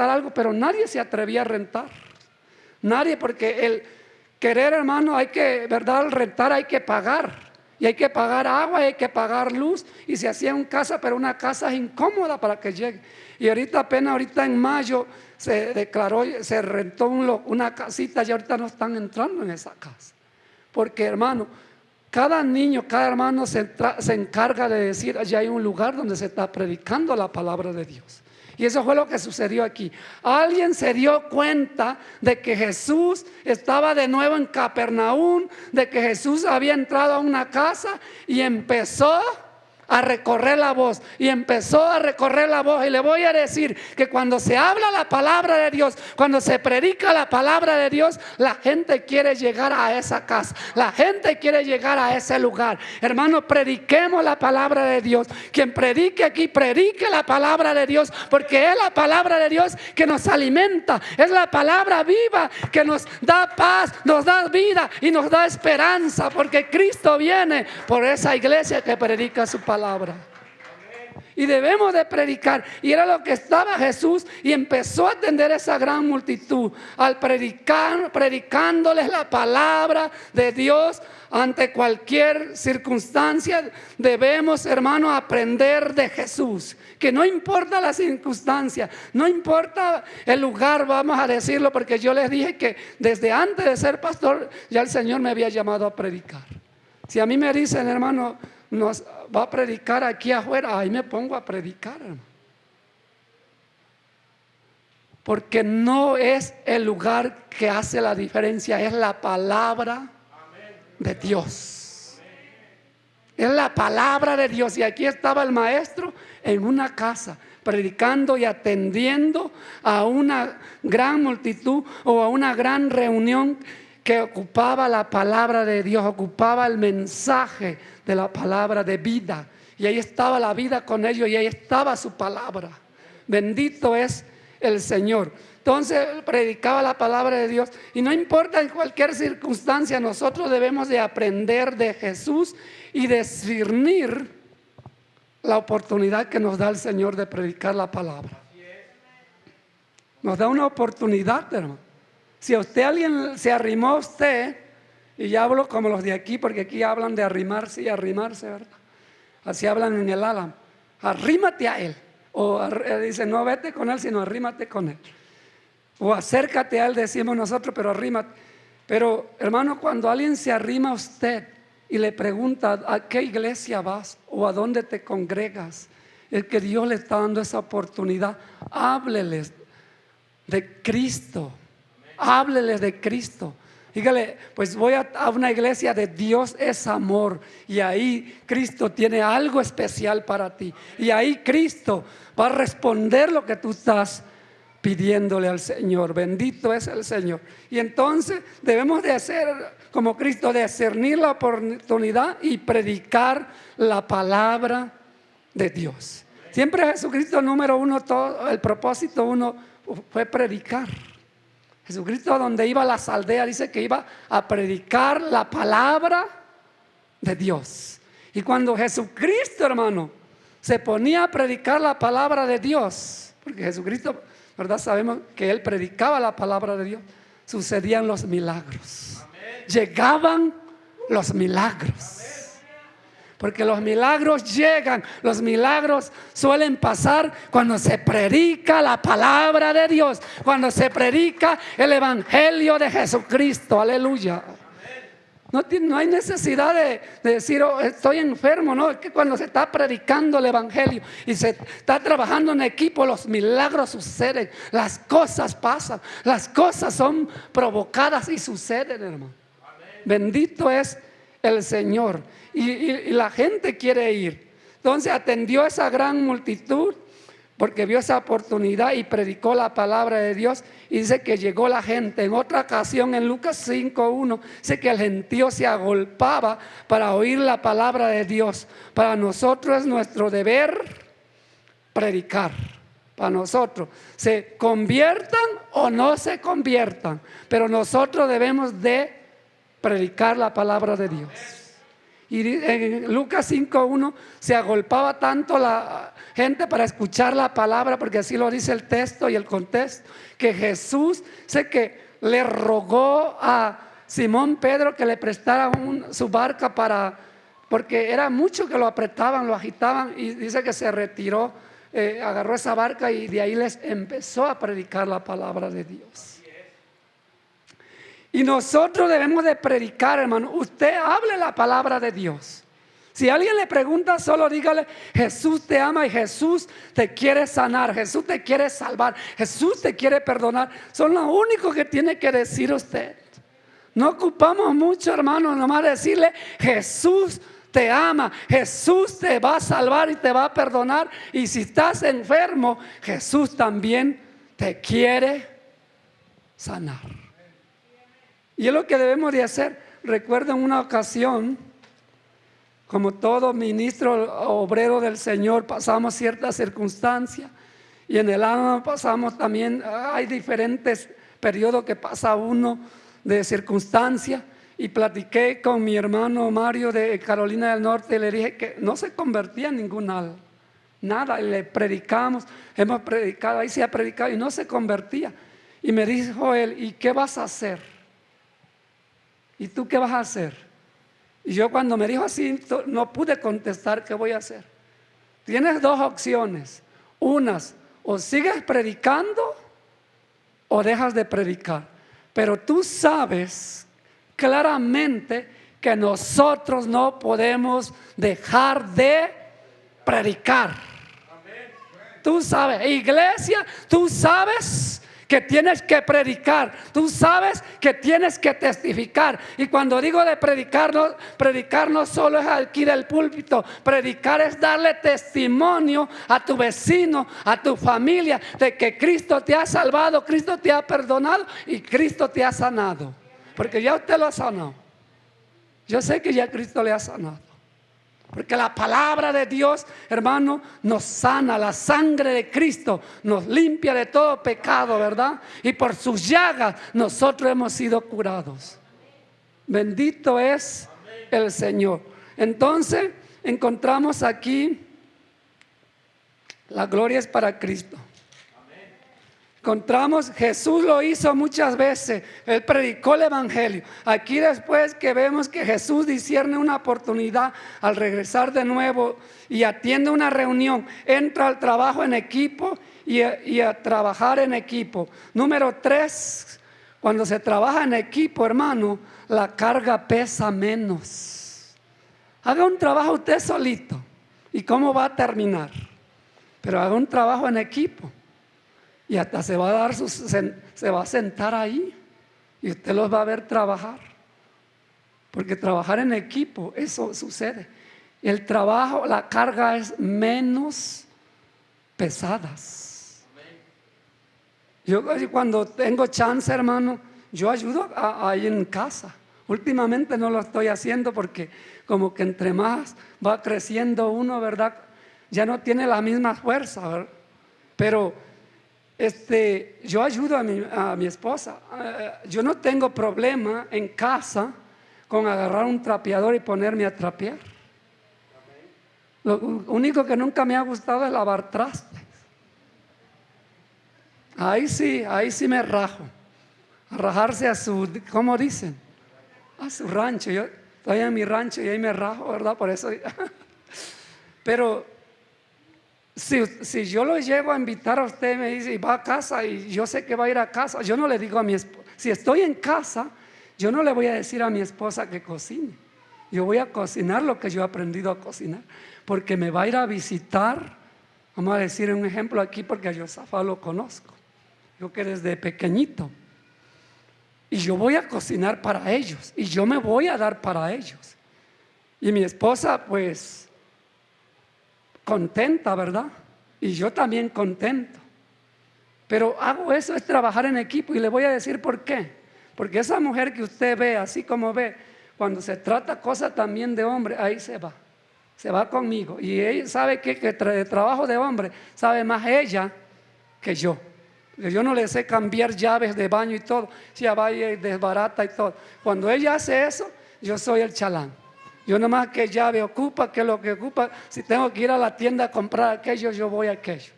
algo, pero nadie se atrevía a rentar. Nadie, porque el querer, hermano, hay que, ¿verdad? Al rentar hay que pagar. Y hay que pagar agua, hay que pagar luz. Y se hacía en casa, pero una casa es incómoda para que llegue. Y ahorita en mayo se declaró, se rentó una casita y ahorita no están entrando en esa casa. Porque, hermano, cada niño, cada hermano se encarga de decir, allá hay un lugar donde se está predicando la palabra de Dios. Y eso fue lo que sucedió aquí. Alguien se dio cuenta de que Jesús estaba de nuevo en Capernaum, de que Jesús había entrado a una casa y empezó a recorrer la voz. Y le voy a decir que cuando se habla la palabra de Dios, cuando se predica la palabra de Dios, la gente quiere llegar a esa casa, la gente quiere llegar a ese lugar. Hermanos, prediquemos la palabra de Dios. Quien predique aquí, predique la palabra de Dios, porque es la palabra de Dios que nos alimenta, es la palabra viva que nos da paz, nos da vida y nos da esperanza, porque Cristo viene por esa iglesia que predica su palabra. Y debemos de predicar. Y era lo que estaba Jesús, y empezó a atender esa gran multitud al predicándoles la palabra de Dios. Ante cualquier circunstancia debemos, hermanos, aprender de Jesús, que no importa la circunstancia, no importa el lugar, vamos a decirlo, porque yo les dije que desde antes de ser pastor ya el Señor me había llamado a predicar. Si a mí me dicen, hermano, nos va a predicar aquí afuera, ahí me pongo a predicar, hermano. Porque no es el lugar que hace la diferencia, es la palabra de Dios. Es la palabra de Dios. Y aquí estaba el maestro en una casa, predicando y atendiendo a una gran multitud o a una gran reunión que ocupaba la palabra de Dios, ocupaba el mensaje de la palabra de vida. Y ahí estaba la vida con ellos y ahí estaba su palabra. Bendito es el Señor. Entonces él predicaba la palabra de Dios y no importa en cualquier circunstancia, nosotros debemos de aprender de Jesús y discernir la oportunidad que nos da el Señor de predicar la palabra. Nos da una oportunidad, hermano. Si a usted alguien se arrimó a usted, y ya hablo como los de aquí, porque aquí hablan de arrimarse y arrimarse, ¿verdad? Así hablan en el Álamo. Arrímate a él. O dice, no vete con él, sino arrímate con él. O acércate a él, decimos nosotros, pero arrímate. Pero hermano, cuando alguien se arrima a usted y le pregunta a qué iglesia vas o a dónde te congregas, es que Dios le está dando esa oportunidad. Hábleles de Cristo. Hábleles de Cristo. Dígale, pues voy a una iglesia de Dios es amor. Y ahí Cristo tiene algo especial para ti. Y ahí Cristo va a responder lo que tú estás pidiéndole al Señor. Bendito es el Señor. Y entonces debemos de hacer como Cristo, discernir la oportunidad y predicar la palabra de Dios. Siempre Jesucristo número uno, todo, el propósito uno fue predicar. Jesucristo donde iba a las aldeas dice que iba a predicar la palabra de Dios. Y cuando Jesucristo, hermano, se ponía a predicar la palabra de Dios, porque Jesucristo, ¿verdad? Sabemos que Él predicaba la palabra de Dios, sucedían los milagros. Amén. Llegaban los milagros. Porque los milagros llegan, los milagros suelen pasar cuando se predica la palabra de Dios, cuando se predica el evangelio de Jesucristo, aleluya. No hay necesidad de decir, oh, estoy enfermo, no, es que cuando se está predicando el evangelio y se está trabajando en equipo, los milagros suceden, las cosas pasan, las cosas son provocadas y suceden, hermano. Bendito es el Señor. Y la gente quiere ir. Entonces atendió a esa gran multitud porque vio esa oportunidad y predicó la palabra de Dios. Y dice que llegó la gente. En otra ocasión, en Lucas 5:1, dice que el gentío se agolpaba para oír la palabra de Dios. Para nosotros es nuestro deber predicar. Para nosotros, se conviertan o no se conviertan, pero nosotros debemos de predicar la palabra de Dios. Y en Lucas 5:1 se agolpaba tanto la gente para escuchar la palabra, porque así lo dice el texto y el contexto, que Jesús sé que le rogó a Simón Pedro que le prestara su barca porque era mucho que lo apretaban, lo agitaban, y dice que se retiró, agarró esa barca y de ahí les empezó a predicar la palabra de Dios. Y nosotros debemos de predicar, hermano. Usted hable la palabra de Dios. Si alguien le pregunta, solo dígale, Jesús te ama y Jesús te quiere sanar, Jesús te quiere salvar, Jesús te quiere perdonar. Son lo único que tiene que decir usted. No ocupamos mucho, hermano, nomás decirle, Jesús te ama, Jesús te va a salvar y te va a perdonar. Y si estás enfermo, Jesús también te quiere sanar. Y es lo que debemos de hacer. Recuerdo en una ocasión, como todo ministro obrero del Señor, pasamos ciertas circunstancias. Y en el año pasamos también, hay diferentes periodos que pasa uno de circunstancias. Y platiqué con mi hermano Mario de Carolina del Norte y le dije que no se convertía en ningún alma. Nada, y le predicamos, hemos predicado, ahí se ha predicado y no se convertía. Y me dijo él, ¿y qué vas a hacer? ¿Y tú qué vas a hacer? Y yo cuando me dijo así, no pude contestar qué voy a hacer. Tienes dos opciones. Unas, o sigues predicando o dejas de predicar. Pero tú sabes claramente que nosotros no podemos dejar de predicar. Tú sabes, iglesia, tú sabes que tienes que predicar. Tú sabes que tienes que testificar. Y cuando digo de predicar no solo es aquí del púlpito. Predicar es darle testimonio a tu vecino, a tu familia, de que Cristo te ha salvado, Cristo te ha perdonado y Cristo te ha sanado. Porque ya usted lo ha sanado. Yo sé que ya Cristo le ha sanado. Porque la palabra de Dios, hermano, nos sana. La sangre de Cristo nos limpia de todo pecado, ¿verdad? Y por sus llagas nosotros hemos sido curados. Bendito es el Señor. Entonces encontramos aquí, la gloria es para Cristo. Encontramos, Jesús lo hizo muchas veces. Él predicó el evangelio. Aquí después que vemos que Jesús discierne una oportunidad al regresar de nuevo y atiende una reunión, entra al trabajo en equipo y a trabajar en equipo. Número 3, cuando se trabaja en equipo, hermano, la carga pesa menos. Haga un trabajo usted solito. ¿Y cómo va a terminar? Pero haga un trabajo en equipo. Y hasta se va a sentar ahí y usted los va a ver trabajar. Porque trabajar en equipo, eso sucede. El trabajo, la carga es menos pesadas. Yo cuando tengo chance, hermano, yo ayudo ahí en casa. Últimamente no lo estoy haciendo porque como que entre más va creciendo uno, ¿verdad? Ya no tiene la misma fuerza, ¿verdad? Pero yo ayudo a mi esposa. Yo no tengo problema en casa con agarrar un trapeador y ponerme a trapear. Lo único que nunca me ha gustado es lavar trastes. Ahí sí me rajo. A rajarse a su, ¿cómo dicen? A su rancho. Yo estoy en mi rancho y ahí me rajo, ¿verdad? Por eso. Pero si yo lo llego a invitar a usted, me dice, y va a casa, y yo sé que va a ir a casa, yo no le digo a mi esposa, si estoy en casa, yo no le voy a decir a mi esposa que cocine. Yo voy a cocinar lo que yo he aprendido a cocinar, porque me va a ir a visitar. Vamos a decir un ejemplo aquí, porque a Josafá lo conozco, yo que desde pequeñito, y yo voy a cocinar para ellos, y yo me voy a dar para ellos. Y mi esposa, pues, contenta, ¿verdad? Y yo también contento. Pero hago eso, es trabajar en equipo. Y le voy a decir por qué. Porque esa mujer que usted ve, así como ve, cuando se trata cosas también de hombre, ahí se va conmigo. Y ella sabe que de trabajo de hombre sabe más ella que yo. Yo no le sé cambiar llaves de baño y todo. Si ella va y desbarata y todo. Cuando ella hace eso, yo soy el chalán. Yo nomás que llave ocupa, que lo que ocupa, si tengo que ir a la tienda a comprar aquello, yo voy a aquello.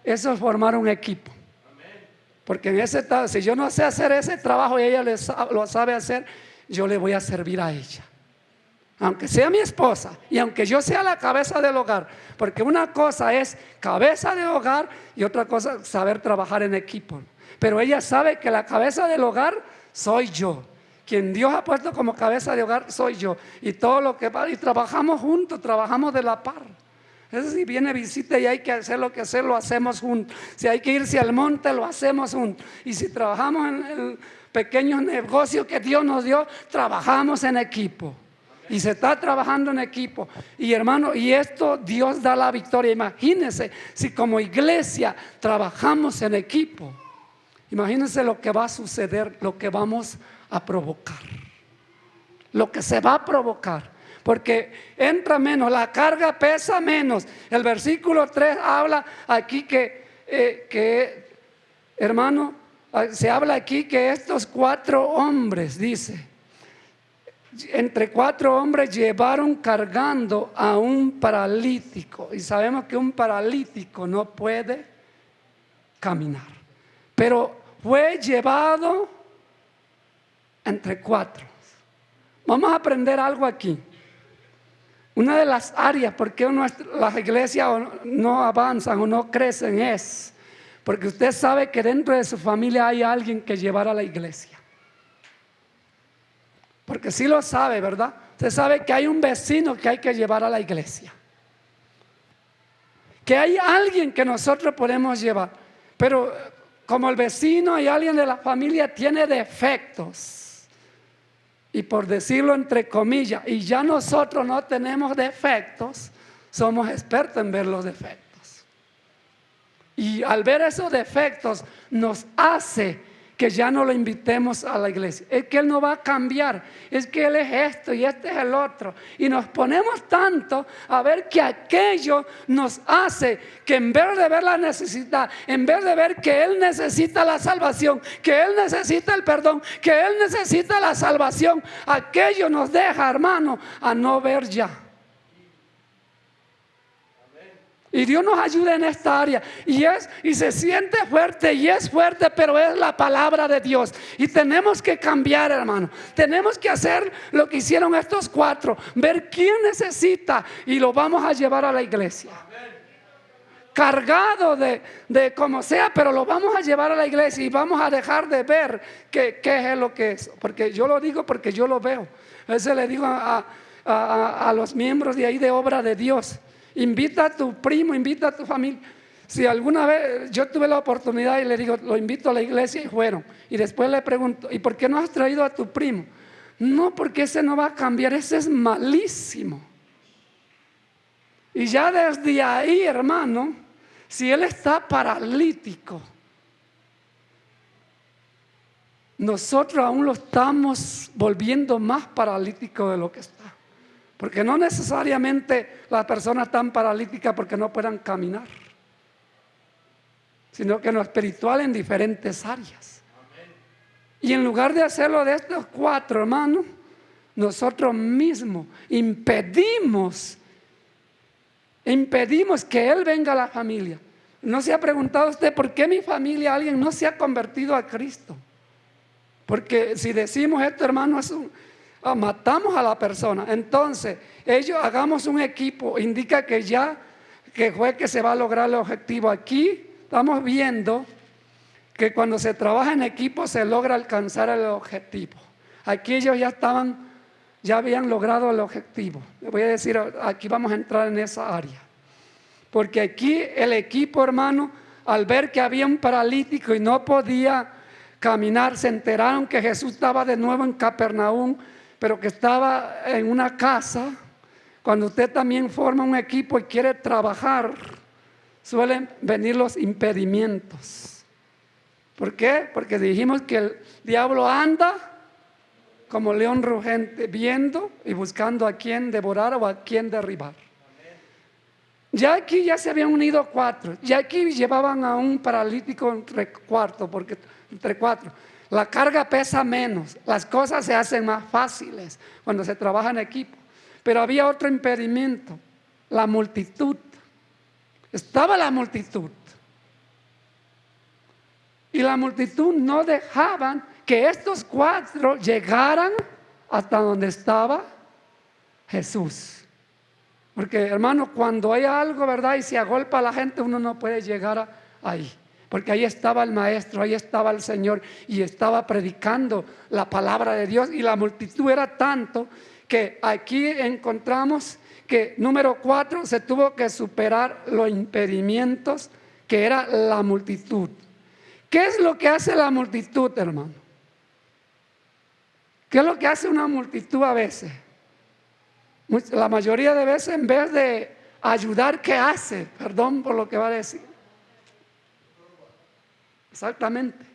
Eso es formar un equipo. Porque si yo no sé hacer ese trabajo y ella lo sabe hacer, yo le voy a servir a ella. Aunque sea mi esposa y aunque yo sea la cabeza del hogar. Porque una cosa es cabeza de hogar y otra cosa es saber trabajar en equipo. Pero ella sabe que la cabeza del hogar soy yo. Quien Dios ha puesto como cabeza de hogar soy yo. Y todo lo que va, y trabajamos juntos, trabajamos de la par. Eso si viene visita y hay que hacer lo que hacer, lo hacemos juntos. Si hay que irse al monte, lo hacemos juntos. Y si trabajamos en el pequeño negocio que Dios nos dio, trabajamos en equipo. Y se está trabajando en equipo. Y hermano, y esto Dios da la victoria. Imagínense si como iglesia trabajamos en equipo. Imagínense lo que va a suceder, lo que vamos a provocar, lo que se va a provocar, porque entra menos, la carga pesa menos. El versículo 3 habla aquí que hermano, se habla aquí que estos 4 hombres, dice, entre 4 hombres llevaron cargando a un paralítico, y sabemos que un paralítico no puede caminar, pero fue llevado entre 4. Vamos a aprender algo aquí. Una de las áreas por qué las iglesias no avanzan o no crecen es porque usted sabe que dentro de su familia hay alguien que llevar a la iglesia. Porque sí lo sabe, ¿verdad? Usted sabe que hay un vecino que hay que llevar a la iglesia, que hay alguien que nosotros podemos llevar. Pero como el vecino y alguien de la familia tiene defectos, y por decirlo entre comillas, y ya nosotros no tenemos defectos, somos expertos en ver los defectos. Y al ver esos defectos nos hace que ya no lo invitemos a la iglesia. Es que Él no va a cambiar, es que Él es esto y este es el otro. Y nos ponemos tanto a ver que aquello nos hace que en vez de ver la necesidad, en vez de ver que Él necesita la salvación, que Él necesita el perdón, que Él necesita la salvación, aquello nos deja, hermano, a no ver ya. Y Dios nos ayuda en esta área. Y se siente fuerte y es fuerte, pero es la palabra de Dios. Y tenemos que cambiar, hermano. Tenemos que hacer lo que hicieron estos 4. Ver quién necesita y lo vamos a llevar a la iglesia. Cargado de como sea, pero lo vamos a llevar a la iglesia y vamos a dejar de ver qué es lo que es. Porque yo lo digo porque yo lo veo. A veces le digo a los miembros de ahí de Obra de Dios: invita a tu primo, invita a tu familia. Si alguna vez yo tuve la oportunidad y le digo, lo invito a la iglesia, y fueron. Y después le pregunto, ¿y por qué no has traído a tu primo? No, porque ese no va a cambiar, ese es malísimo. Y ya desde ahí, hermano, si él está paralítico, nosotros aún lo estamos volviendo más paralítico de lo que está. Porque no necesariamente las personas están paralíticas porque no puedan caminar, sino que en lo espiritual en diferentes áreas. Y en lugar de hacerlo de estos 4, hermanos, nosotros mismos impedimos que Él venga a la familia. ¿No se ha preguntado usted por qué mi familia alguien no se ha convertido a Cristo? Porque si decimos esto, hermano, matamos a la persona. Entonces, hagamos un equipo, indica que que se va a lograr el objetivo. Aquí estamos viendo que cuando se trabaja en equipo se logra alcanzar el objetivo. Aquí ellos ya habían logrado el objetivo. Le voy a decir, aquí vamos a entrar en esa área. Porque aquí el equipo, hermano, al ver que había un paralítico y no podía caminar, se enteraron que Jesús estaba de nuevo en Capernaum, pero que estaba en una casa. Cuando usted también forma un equipo y quiere trabajar, suelen venir los impedimentos. ¿Por qué? Porque dijimos que el diablo anda como león rugente, viendo y buscando a quién devorar o a quién derribar. Ya aquí ya se habían unido 4. Ya aquí llevaban a un paralítico entre 4. La carga pesa menos, las cosas se hacen más fáciles cuando se trabaja en equipo. Pero había otro impedimento: la multitud. Estaba la multitud. Y la multitud no dejaban que estos 4 llegaran hasta donde estaba Jesús. Porque, hermano, cuando hay algo, ¿verdad?, y se agolpa a la gente, uno no puede llegar ahí. Porque ahí estaba el maestro, ahí estaba el Señor y estaba predicando la palabra de Dios. Y la multitud era tanto que aquí encontramos que número 4 se tuvo que superar los impedimentos, que era la multitud. ¿Qué es lo que hace la multitud, hermano? ¿Qué es lo que hace una multitud a veces? La mayoría de veces, en vez de ayudar, ¿qué hace? Perdón por lo que va a decir. Exactamente.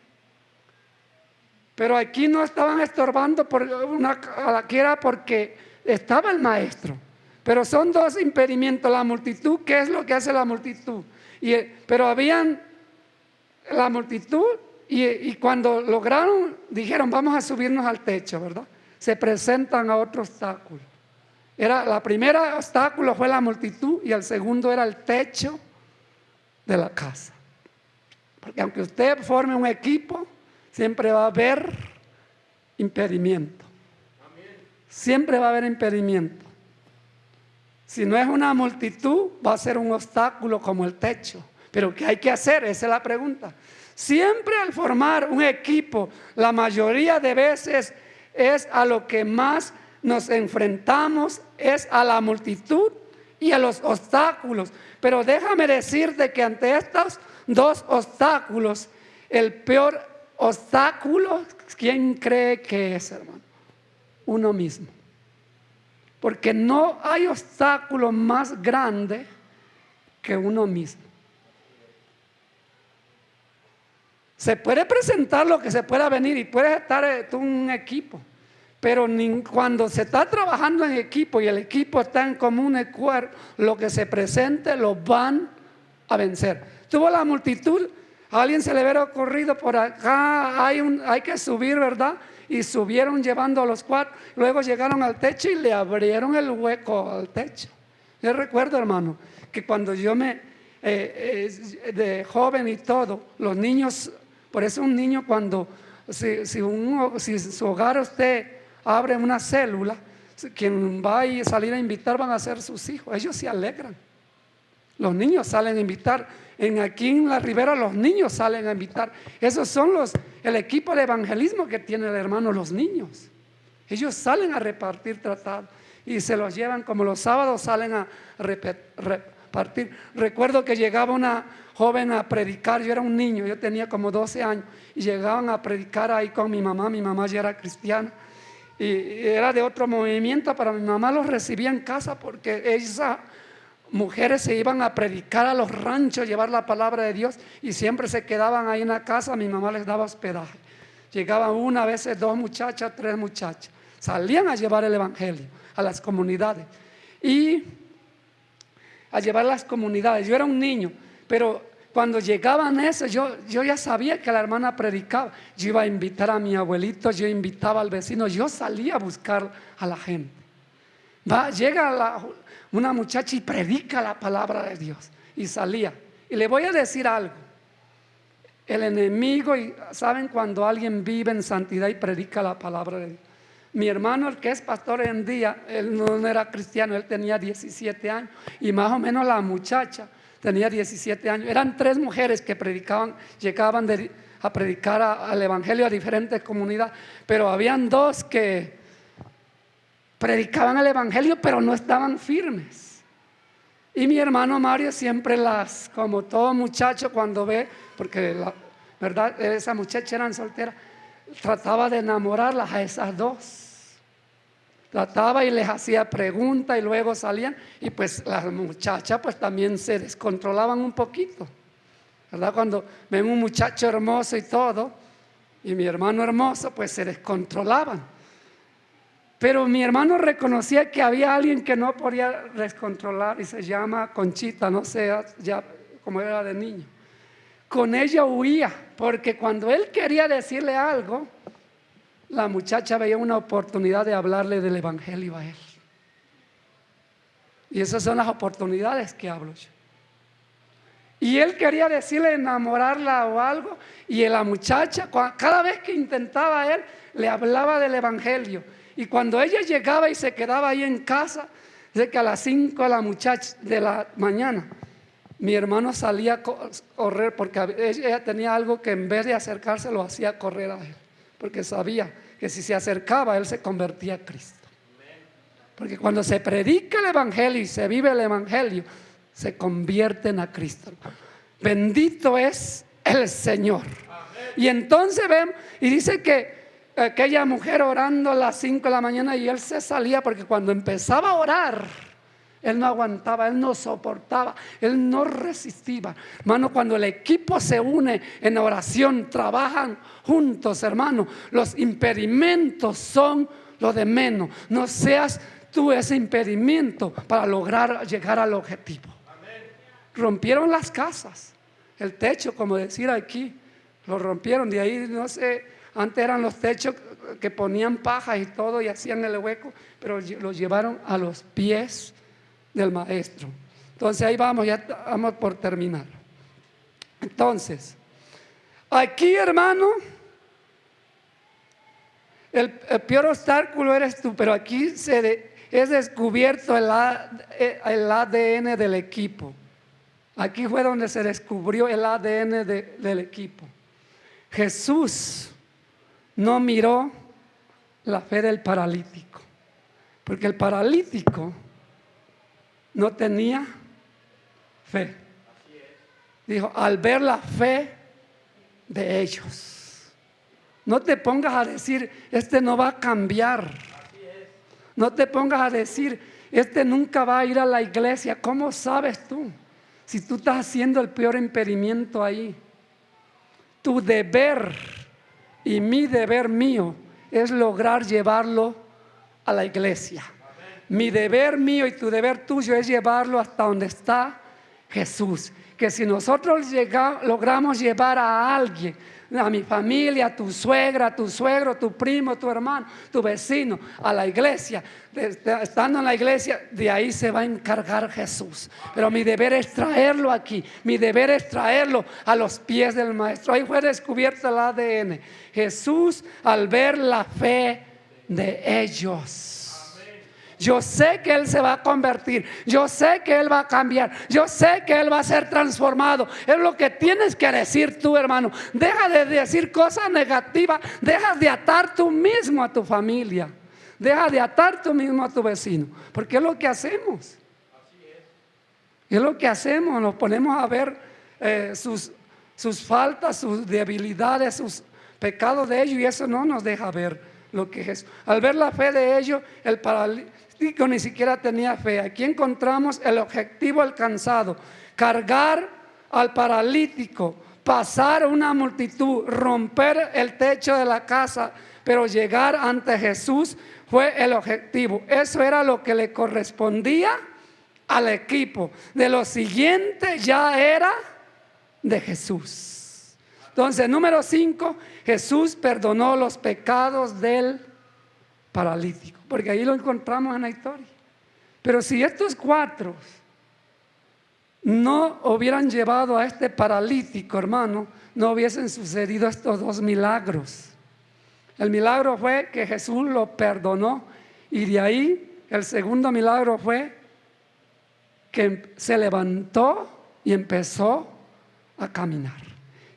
Pero aquí no estaban estorbando aquí era porque estaba el maestro. Pero son 2 impedimentos. La multitud, ¿qué es lo que hace la multitud? Pero habían la multitud y cuando lograron, dijeron, vamos a subirnos al techo, ¿verdad? Se presentan a otro obstáculo. La primera obstáculo fue la multitud y el segundo era el techo de la casa. Porque aunque usted forme un equipo, siempre va a haber impedimento. Siempre va a haber impedimento. Si no es una multitud, va a ser un obstáculo como el techo. Pero ¿qué hay que hacer? Esa es la pregunta. Siempre al formar un equipo, la mayoría de veces es a lo que más nos enfrentamos, es a la multitud y a los obstáculos. Pero déjame decirte que ante estos 2 obstáculos, El peor obstáculo, ¿quién cree que es, hermano? Uno mismo. Porque no hay obstáculo más grande que uno mismo. Se puede presentar lo que se pueda venir y puedes estar tú en un equipo, pero cuando se está trabajando en equipo y el equipo está en común acuerdo, lo que se presente lo van a vencer. Tuvo la multitud, a alguien se le hubiera ocurrido por acá, hay que subir, ¿verdad? Y subieron llevando a los 4, luego llegaron al techo y le abrieron el hueco al techo. Yo recuerdo, hermano, que cuando yo de joven y todo, los niños, por eso un niño cuando, si su hogar usted abre una célula, quien va a salir a invitar van a ser sus hijos, ellos se alegran. Los niños salen a invitar. Aquí en la Ribera los niños salen a invitar. Esos son el equipo de evangelismo que tiene el hermano, los niños. Ellos salen a repartir tratados y se los llevan, como los sábados salen a repartir. Recuerdo que llegaba una joven a predicar, yo era un niño, yo tenía como 12 años, y llegaban a predicar ahí con mi mamá ya era cristiana. Y era de otro movimiento, pero mi mamá los recibía en casa porque esa mujeres se iban a predicar a los ranchos, llevar la palabra de Dios, y siempre se quedaban ahí en la casa. Mi mamá les daba hospedaje. Llegaban una, a veces 2 muchachas, 3 muchachas, salían a llevar el evangelio a las comunidades y a llevar las comunidades. Yo era un niño, pero cuando llegaban eso, yo ya sabía que la hermana predicaba. Yo iba a invitar a mi abuelito, yo invitaba al vecino, yo salía a buscar a la gente. Llega una muchacha y predica la palabra de Dios, y salía. Y le voy a decir algo: el enemigo, y saben, cuando alguien vive en santidad y predica la palabra de Dios. Mi hermano, el que es pastor hoy en día, él no era cristiano, él tenía 17 años, y más o menos la muchacha tenía 17 años. Eran 3 mujeres que predicaban, llegaban a predicar al evangelio a diferentes comunidades, pero habían 2 que predicaban el evangelio pero no estaban firmes. Y mi hermano Mario siempre como todo muchacho cuando ve, porque verdad, esas muchachas eran solteras, trataba de enamorarlas a esas 2. Trataba y les hacía preguntas y luego salían, y pues las muchachas pues también se descontrolaban un poquito, ¿verdad? Cuando ven un muchacho hermoso y todo, y mi hermano hermoso, pues se descontrolaban. Pero mi hermano reconocía que había alguien que no podía descontrolar, y se llama Conchita, no sé, ya como era de niño. Con ella huía, porque cuando él quería decirle algo, la muchacha veía una oportunidad de hablarle del evangelio a él. Y esas son las oportunidades que hablo yo. Y él quería decirle, enamorarla o algo, y la muchacha, cada vez que intentaba él, le hablaba del evangelio. Y cuando ella llegaba y se quedaba ahí en casa, de que a las 5 de la mañana, mi hermano salía a correr, porque ella tenía algo que en vez de acercarse lo hacía correr a él, porque sabía que si se acercaba él se convertía a Cristo. Porque cuando se predica el evangelio y se vive el evangelio, se convierten a Cristo. Bendito es el Señor. Y entonces vemos, y dice que aquella mujer orando a las 5 de la mañana, y él se salía, porque cuando empezaba a orar, él no aguantaba, él no soportaba, él no resistía. Hermano, cuando el equipo se une en oración, trabajan juntos, hermano, los impedimentos son lo de menos. No seas tú ese impedimento para lograr llegar al objetivo. Rompieron las casas, el techo, como decir aquí, lo rompieron. De ahí, no sé, antes eran los techos que ponían paja y todo y hacían el hueco, pero los llevaron a los pies del maestro. Entonces ahí vamos, ya vamos por terminar. Entonces, aquí, hermano, el peor obstáculo eres tú, pero aquí es descubierto el ADN del equipo. Aquí fue donde se descubrió el ADN del equipo. Jesús no miró la fe del paralítico, porque el paralítico no tenía fe. Dijo, al ver la fe de ellos. No te pongas a decir, este no va a cambiar. No te pongas a decir, este nunca va a ir a la iglesia. ¿Cómo sabes tú? Si tú estás haciendo el peor impedimento ahí. Tu deber y mi deber mío es lograr llevarlo a la iglesia. Mi deber mío y tu deber tuyo es llevarlo hasta donde está Jesús. Que si nosotros logramos llevar a alguien, a mi familia, a tu suegra, a tu suegro, tu primo, tu hermano, tu vecino, a la iglesia, estando en la iglesia, de ahí se va a encargar Jesús. Pero mi deber es traerlo aquí, mi deber es traerlo a los pies del Maestro. Ahí fue descubierto el ADN. Jesús, al ver la fe de ellos, yo sé que Él se va a convertir, yo sé que Él va a cambiar, yo sé que Él va a ser transformado. Es lo que tienes que decir tú, hermano. Deja de decir cosas negativas, deja de atar tú mismo a tu familia, deja de atar tú mismo a tu vecino, porque es lo que hacemos. Es lo que hacemos, nos ponemos a ver sus faltas, sus debilidades, sus pecados de ellos, y eso no nos deja ver lo que es. Al ver la fe de ellos, el paralítico ni siquiera tenía fe. Aquí encontramos el objetivo alcanzado: cargar al paralítico, pasar una multitud, romper el techo de la casa, pero llegar ante Jesús fue el objetivo. Eso era lo que le correspondía al equipo. De lo siguiente ya era de Jesús. Entonces, número 5, Jesús perdonó los pecados del paralítico, porque ahí lo encontramos en la historia. Pero si estos 4 no hubieran llevado a este paralítico, hermano, no hubiesen sucedido estos 2 milagros. El milagro fue que Jesús lo perdonó, y de ahí el segundo milagro fue que se levantó y empezó a caminar.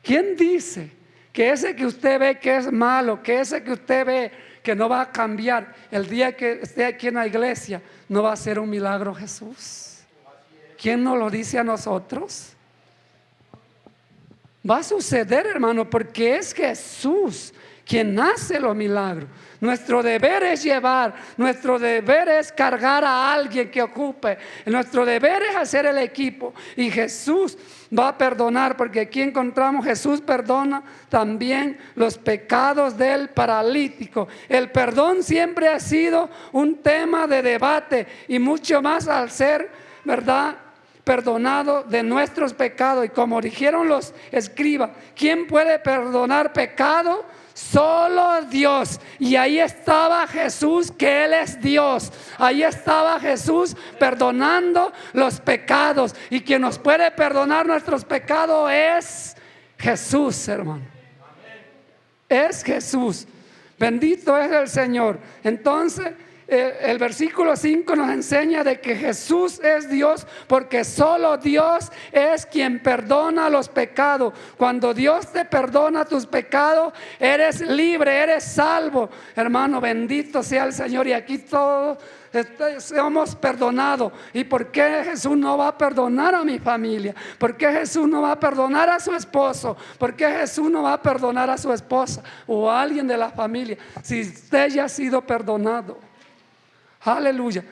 ¿Quién dice que ese que usted ve que es malo, que ese que usted ve que no va a cambiar, el día que esté aquí en la iglesia no va a ser un milagro Jesús? ¿Quién nos lo dice a nosotros? Va a suceder, hermano, porque es Jesús quien hace los milagros. Nuestro deber es llevar, nuestro deber es cargar a alguien que ocupe, nuestro deber es hacer el equipo, y Jesús va a perdonar, porque aquí encontramos: Jesús perdona también los pecados del paralítico. El perdón siempre ha sido un tema de debate, y mucho más al ser, ¿verdad?, perdonado de nuestros pecados. Y como dijeron los escribas, ¿quién puede perdonar pecado? Solo Dios. Y ahí estaba Jesús, que Él es Dios. Ahí estaba Jesús perdonando los pecados, y quien nos puede perdonar nuestros pecados es Jesús, hermano. Es Jesús. Bendito es el Señor. Entonces el versículo 5 nos enseña de que Jesús es Dios, porque solo Dios es quien perdona los pecados. Cuando Dios te perdona tus pecados, eres libre, eres salvo, hermano. Bendito sea el Señor. Y aquí todos somos perdonados. ¿Y por qué Jesús no va a perdonar a mi familia? ¿Por qué Jesús no va a perdonar a su esposo? ¿Por qué Jesús no va a perdonar a su esposa o a alguien de la familia si usted ya ha sido perdonado? Aleluya.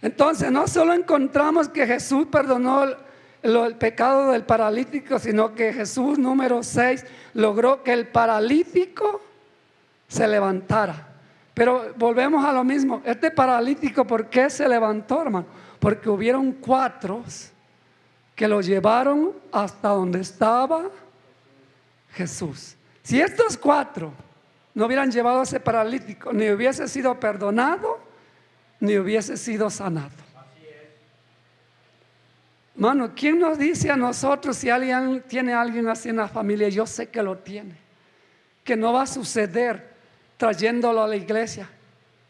Entonces, no solo encontramos que Jesús perdonó el pecado del paralítico, sino que Jesús, número 6, logró que el paralítico se levantara. Pero volvemos a lo mismo. Este paralítico, ¿por qué se levantó, hermano? Porque hubieron 4 que lo llevaron hasta donde estaba Jesús. Si estos 4 no hubieran llevado a ese paralítico, ni hubiese sido perdonado, ni hubiese sido sanado. Hermano, ¿quién nos dice a nosotros si alguien tiene a alguien así en la familia? Yo sé que lo tiene, que no va a suceder trayéndolo a la iglesia,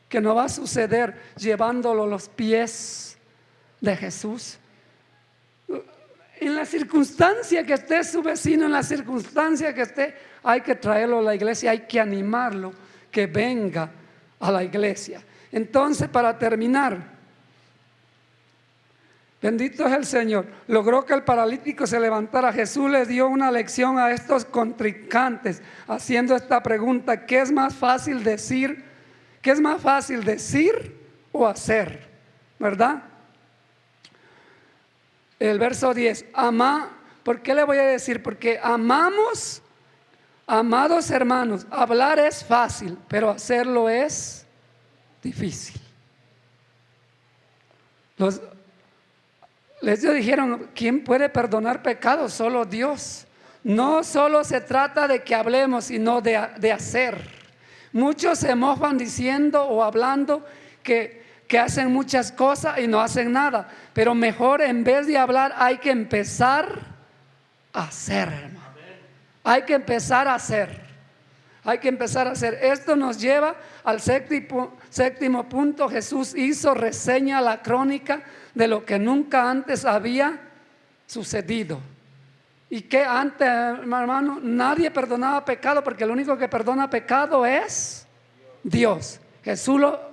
que no va a suceder llevándolo a los pies de Jesús. En la circunstancia que esté su vecino, en la circunstancia que esté, hay que traerlo a la iglesia, hay que animarlo que venga a la iglesia. Entonces, para terminar, Bendito es el Señor. Logró que el paralítico se levantara. Jesús le dio una lección a estos contrincantes haciendo esta pregunta: ¿qué es más fácil decir? ¿Qué es más fácil decir o hacer? ¿Verdad? El verso 10. ¿Por qué le voy a decir? Porque amamos, amados hermanos, hablar es fácil, pero hacerlo es difícil. Les dijeron: ¿quién puede perdonar pecados? Solo Dios. No solo se trata de que hablemos, sino de hacer. Muchos se mofan diciendo o hablando que hacen muchas cosas y no hacen nada. Pero mejor, en vez de hablar, hay que empezar a hacer, hermano. Hay que empezar a hacer. Hay que empezar a hacer. Esto nos lleva al séptimo punto. Jesús hizo reseña, la crónica de lo que nunca antes había sucedido. Y que antes, hermano, nadie perdonaba pecado, porque el único que perdona pecado es Dios. Jesús lo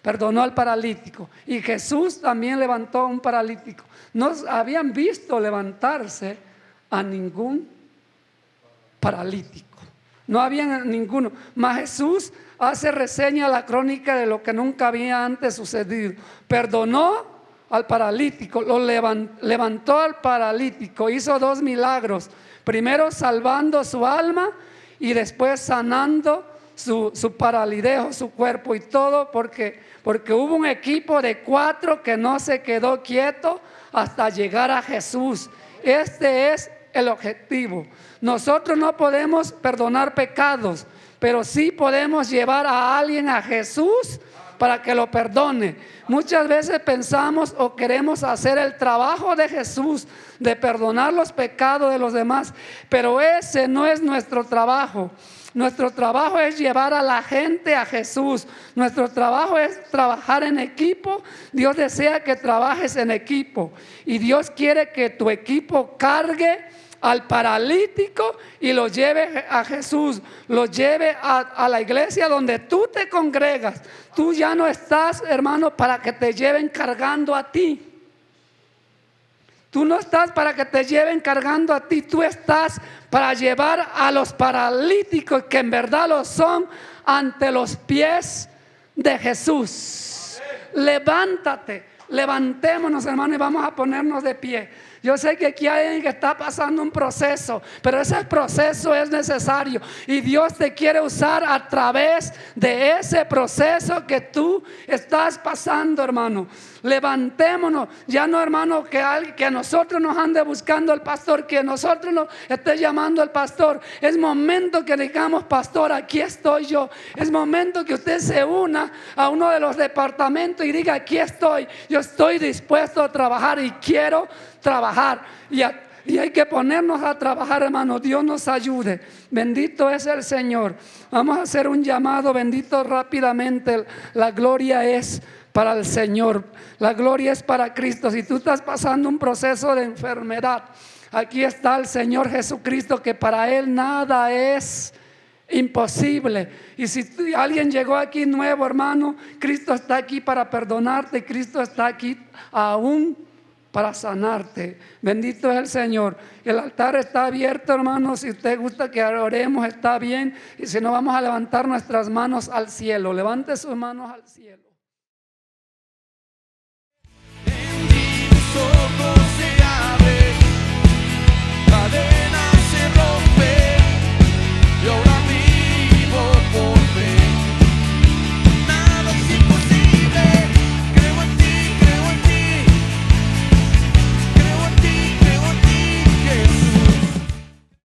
perdonó al paralítico, y Jesús también levantó a un paralítico. No habían visto levantarse a ningún paralítico. No había ninguno. Mas Jesús hace reseña, la crónica de lo que nunca había antes sucedido. Perdonó al paralítico, lo levantó al paralítico, hizo 2 milagros. Primero salvando su alma y después sanando su paralidejo, su cuerpo, y todo porque hubo un equipo de 4 que no se quedó quieto hasta llegar a Jesús. Este es el objetivo. Nosotros no podemos perdonar pecados, pero sí podemos llevar a alguien a Jesús para que lo perdone. Muchas veces pensamos o queremos hacer el trabajo de Jesús de perdonar los pecados de los demás, pero ese no es nuestro trabajo. Nuestro trabajo es llevar a la gente a Jesús. Nuestro trabajo es trabajar en equipo. Dios desea que trabajes en equipo, y Dios quiere que tu equipo cargue al paralítico y lo lleve a Jesús, lo lleve a la iglesia donde tú te congregas. Tú ya no estás, hermano, para que te lleven cargando a ti. Tú no estás para que te lleven cargando a ti. Tú estás para llevar a los paralíticos, que en verdad lo son, ante los pies de Jesús. Levántate, levantémonos, hermano, y vamos a ponernos de pie. Yo sé que aquí hay alguien que está pasando un proceso, pero ese proceso es necesario, y Dios te quiere usar a través de ese proceso que tú estás pasando, hermano. Levantémonos. Ya no, hermano, que a nosotros nos ande buscando el pastor, que a nosotros nos esté llamando el pastor. Es momento que digamos: pastor, aquí estoy yo. Es momento que usted se una a uno de los departamentos y diga: aquí estoy, yo estoy dispuesto a trabajar y quiero trabajar. Y hay que ponernos a trabajar, hermano. Dios nos ayude. Bendito es el Señor. Vamos a hacer un llamado, bendito, rápidamente. La gloria es para el Señor. La gloria es para Cristo. Si tú estás pasando un proceso de enfermedad, aquí está el Señor Jesucristo, que para Él nada es imposible. Y si alguien llegó aquí nuevo, hermano, Cristo está aquí para perdonarte. Cristo está aquí aún para sanarte. Bendito es el Señor. El altar está abierto, hermano. Si usted gusta que oremos, está bien. Y si no, vamos a levantar nuestras manos al cielo. Levante sus manos al cielo. Bendigo